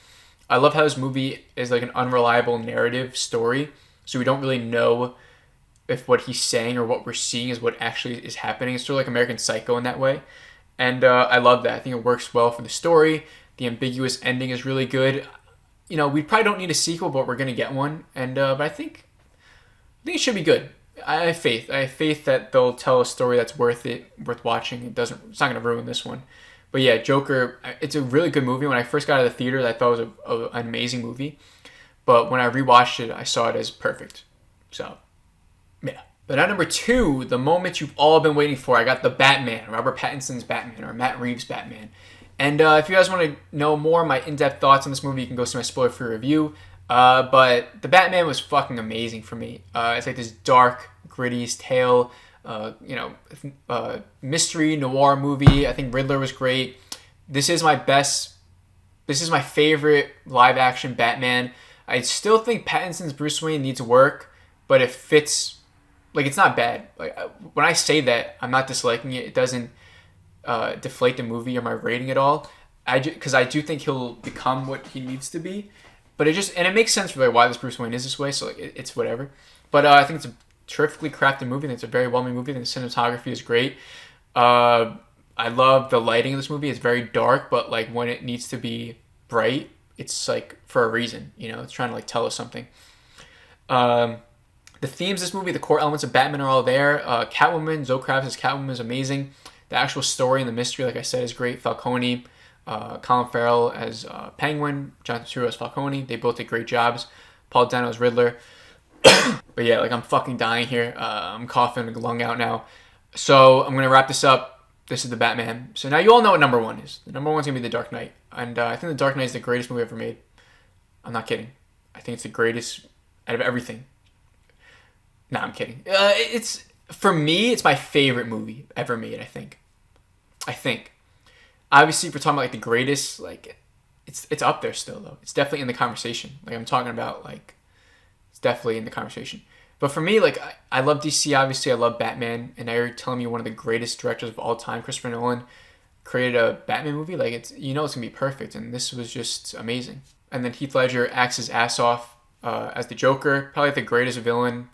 I love how this movie is like an unreliable narrative story. So we don't really know if what he's saying or what we're seeing is what actually is happening. It's sort of like American Psycho in that way. And I love that. I think it works well for the story. The ambiguous ending is really good. We probably don't need a sequel, but we're going to get one. And but I think it should be good. I have faith. I have faith that they'll tell a story that's worth watching. It's not going to ruin this one. But yeah, Joker, it's a really good movie. When I first got out of the theaters, I thought it was an amazing movie. But when I rewatched it, I saw it as perfect. So, yeah. But at number 2, the moment you've all been waiting for, I got the Batman, Robert Pattinson's Batman, or Matt Reeves' Batman. And if you guys want to know more of my in-depth thoughts on this movie, you can go see my spoiler-free review. But the Batman was fucking amazing for me. It's like this dark, gritty tale, mystery noir movie. I think Riddler was great. This is my favorite live-action Batman. I still think Pattinson's Bruce Wayne needs work, but it fits. Like, it's not bad. Like, when I say that, I'm not disliking it. It doesn't deflate the movie or my rating at all. Because I do think he'll become what he needs to be. But it makes sense for why this Bruce Wayne is this way. So like, it's whatever. But I think it's a terrifically crafted movie. And it's a very well-made movie. And the cinematography is great. I love the lighting of this movie. It's very dark, but like when it needs to be bright, it's like for a reason. You know, it's trying to like tell us something. The themes of this movie, the core elements of Batman are all there. Catwoman, Zoe Kravitz as Catwoman is amazing. The actual story and the mystery, like I said, is great. Falcone, Colin Farrell as Penguin, Jonathan Turturro as Falcone. They both did great jobs. Paul Dano as Riddler. But yeah, like I'm fucking dying here. I'm coughing, lung out now. So I'm gonna wrap this up. This is the Batman. So now you all know what number 1 is. The number 1 is gonna be The Dark Knight, and I think The Dark Knight is the greatest movie ever made. I'm not kidding. I think it's the greatest out of everything. No, I'm kidding. For me, it's my favorite movie ever made. I think. Obviously, if we're talking about like the greatest, like it's up there still though. It's definitely in the conversation. Like I'm talking about, like it's definitely in the conversation. But for me, like I love DC. Obviously, I love Batman, and you're telling me one of the greatest directors of all time, Christopher Nolan, created a Batman movie. Like it's gonna be perfect, and this was just amazing. And then Heath Ledger acts his ass off as the Joker, probably the greatest villain.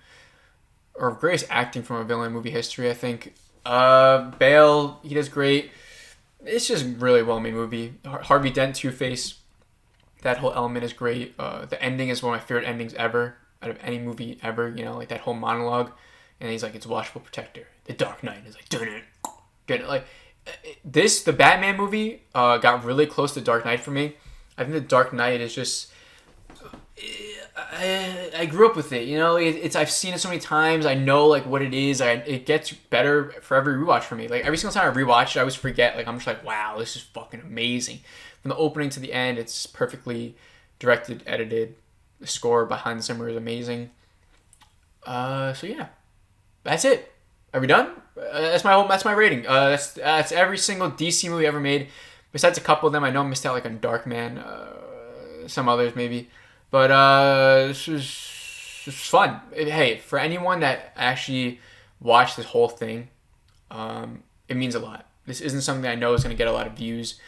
Or greatest acting from a villain in movie history, I think. Bale, he does great. It's just really well-made movie. Harvey Dent, Two-Face, that whole element is great. The ending is one of my favorite endings ever, out of any movie ever. You know, like that whole monologue. And he's like, it's Watchful Protector. The Dark Knight is like, dun it. Get it? Like, the Batman movie got really close to Dark Knight for me. I think The Dark Knight is just... I grew up with it, you know. I've seen it so many times. I know like what it is. It gets better for every rewatch for me. Like every single time I rewatch it, I always forget. Like I'm just like, wow, this is fucking amazing. From the opening to the end, it's perfectly directed, edited. The score behind the scenes is amazing. So yeah, that's it. Are we done? That's my rating. That's every single DC movie ever made. Besides a couple of them, I know I missed out like on Darkman. Some others maybe. But this was fun. Hey, for anyone that actually watched this whole thing, it means a lot. This isn't something I know is going to get a lot of views.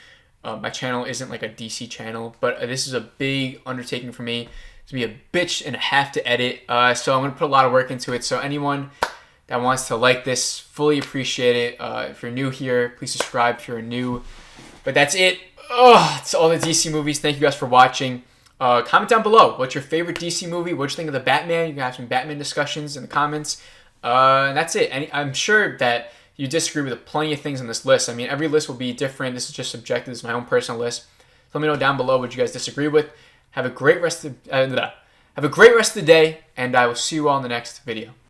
My channel isn't like a DC channel, but this is a big undertaking for me. It's going to be a bitch and a half to edit, so I'm going to put a lot of work into it. So anyone that wants to like this, fully appreciate it. If you're new here, please subscribe if you're new. But that's it. It's all the DC movies. Thank you guys for watching. Comment down below. What's your favorite DC movie? What you think of the Batman? You can have some Batman discussions in the comments. And that's it. And I'm sure that you disagree with plenty of things on this list. I mean, every list will be different. This is just subjective. This is my own personal list. So let me know down below what you guys disagree with. Have a great rest of the day, and I will see you all in the next video.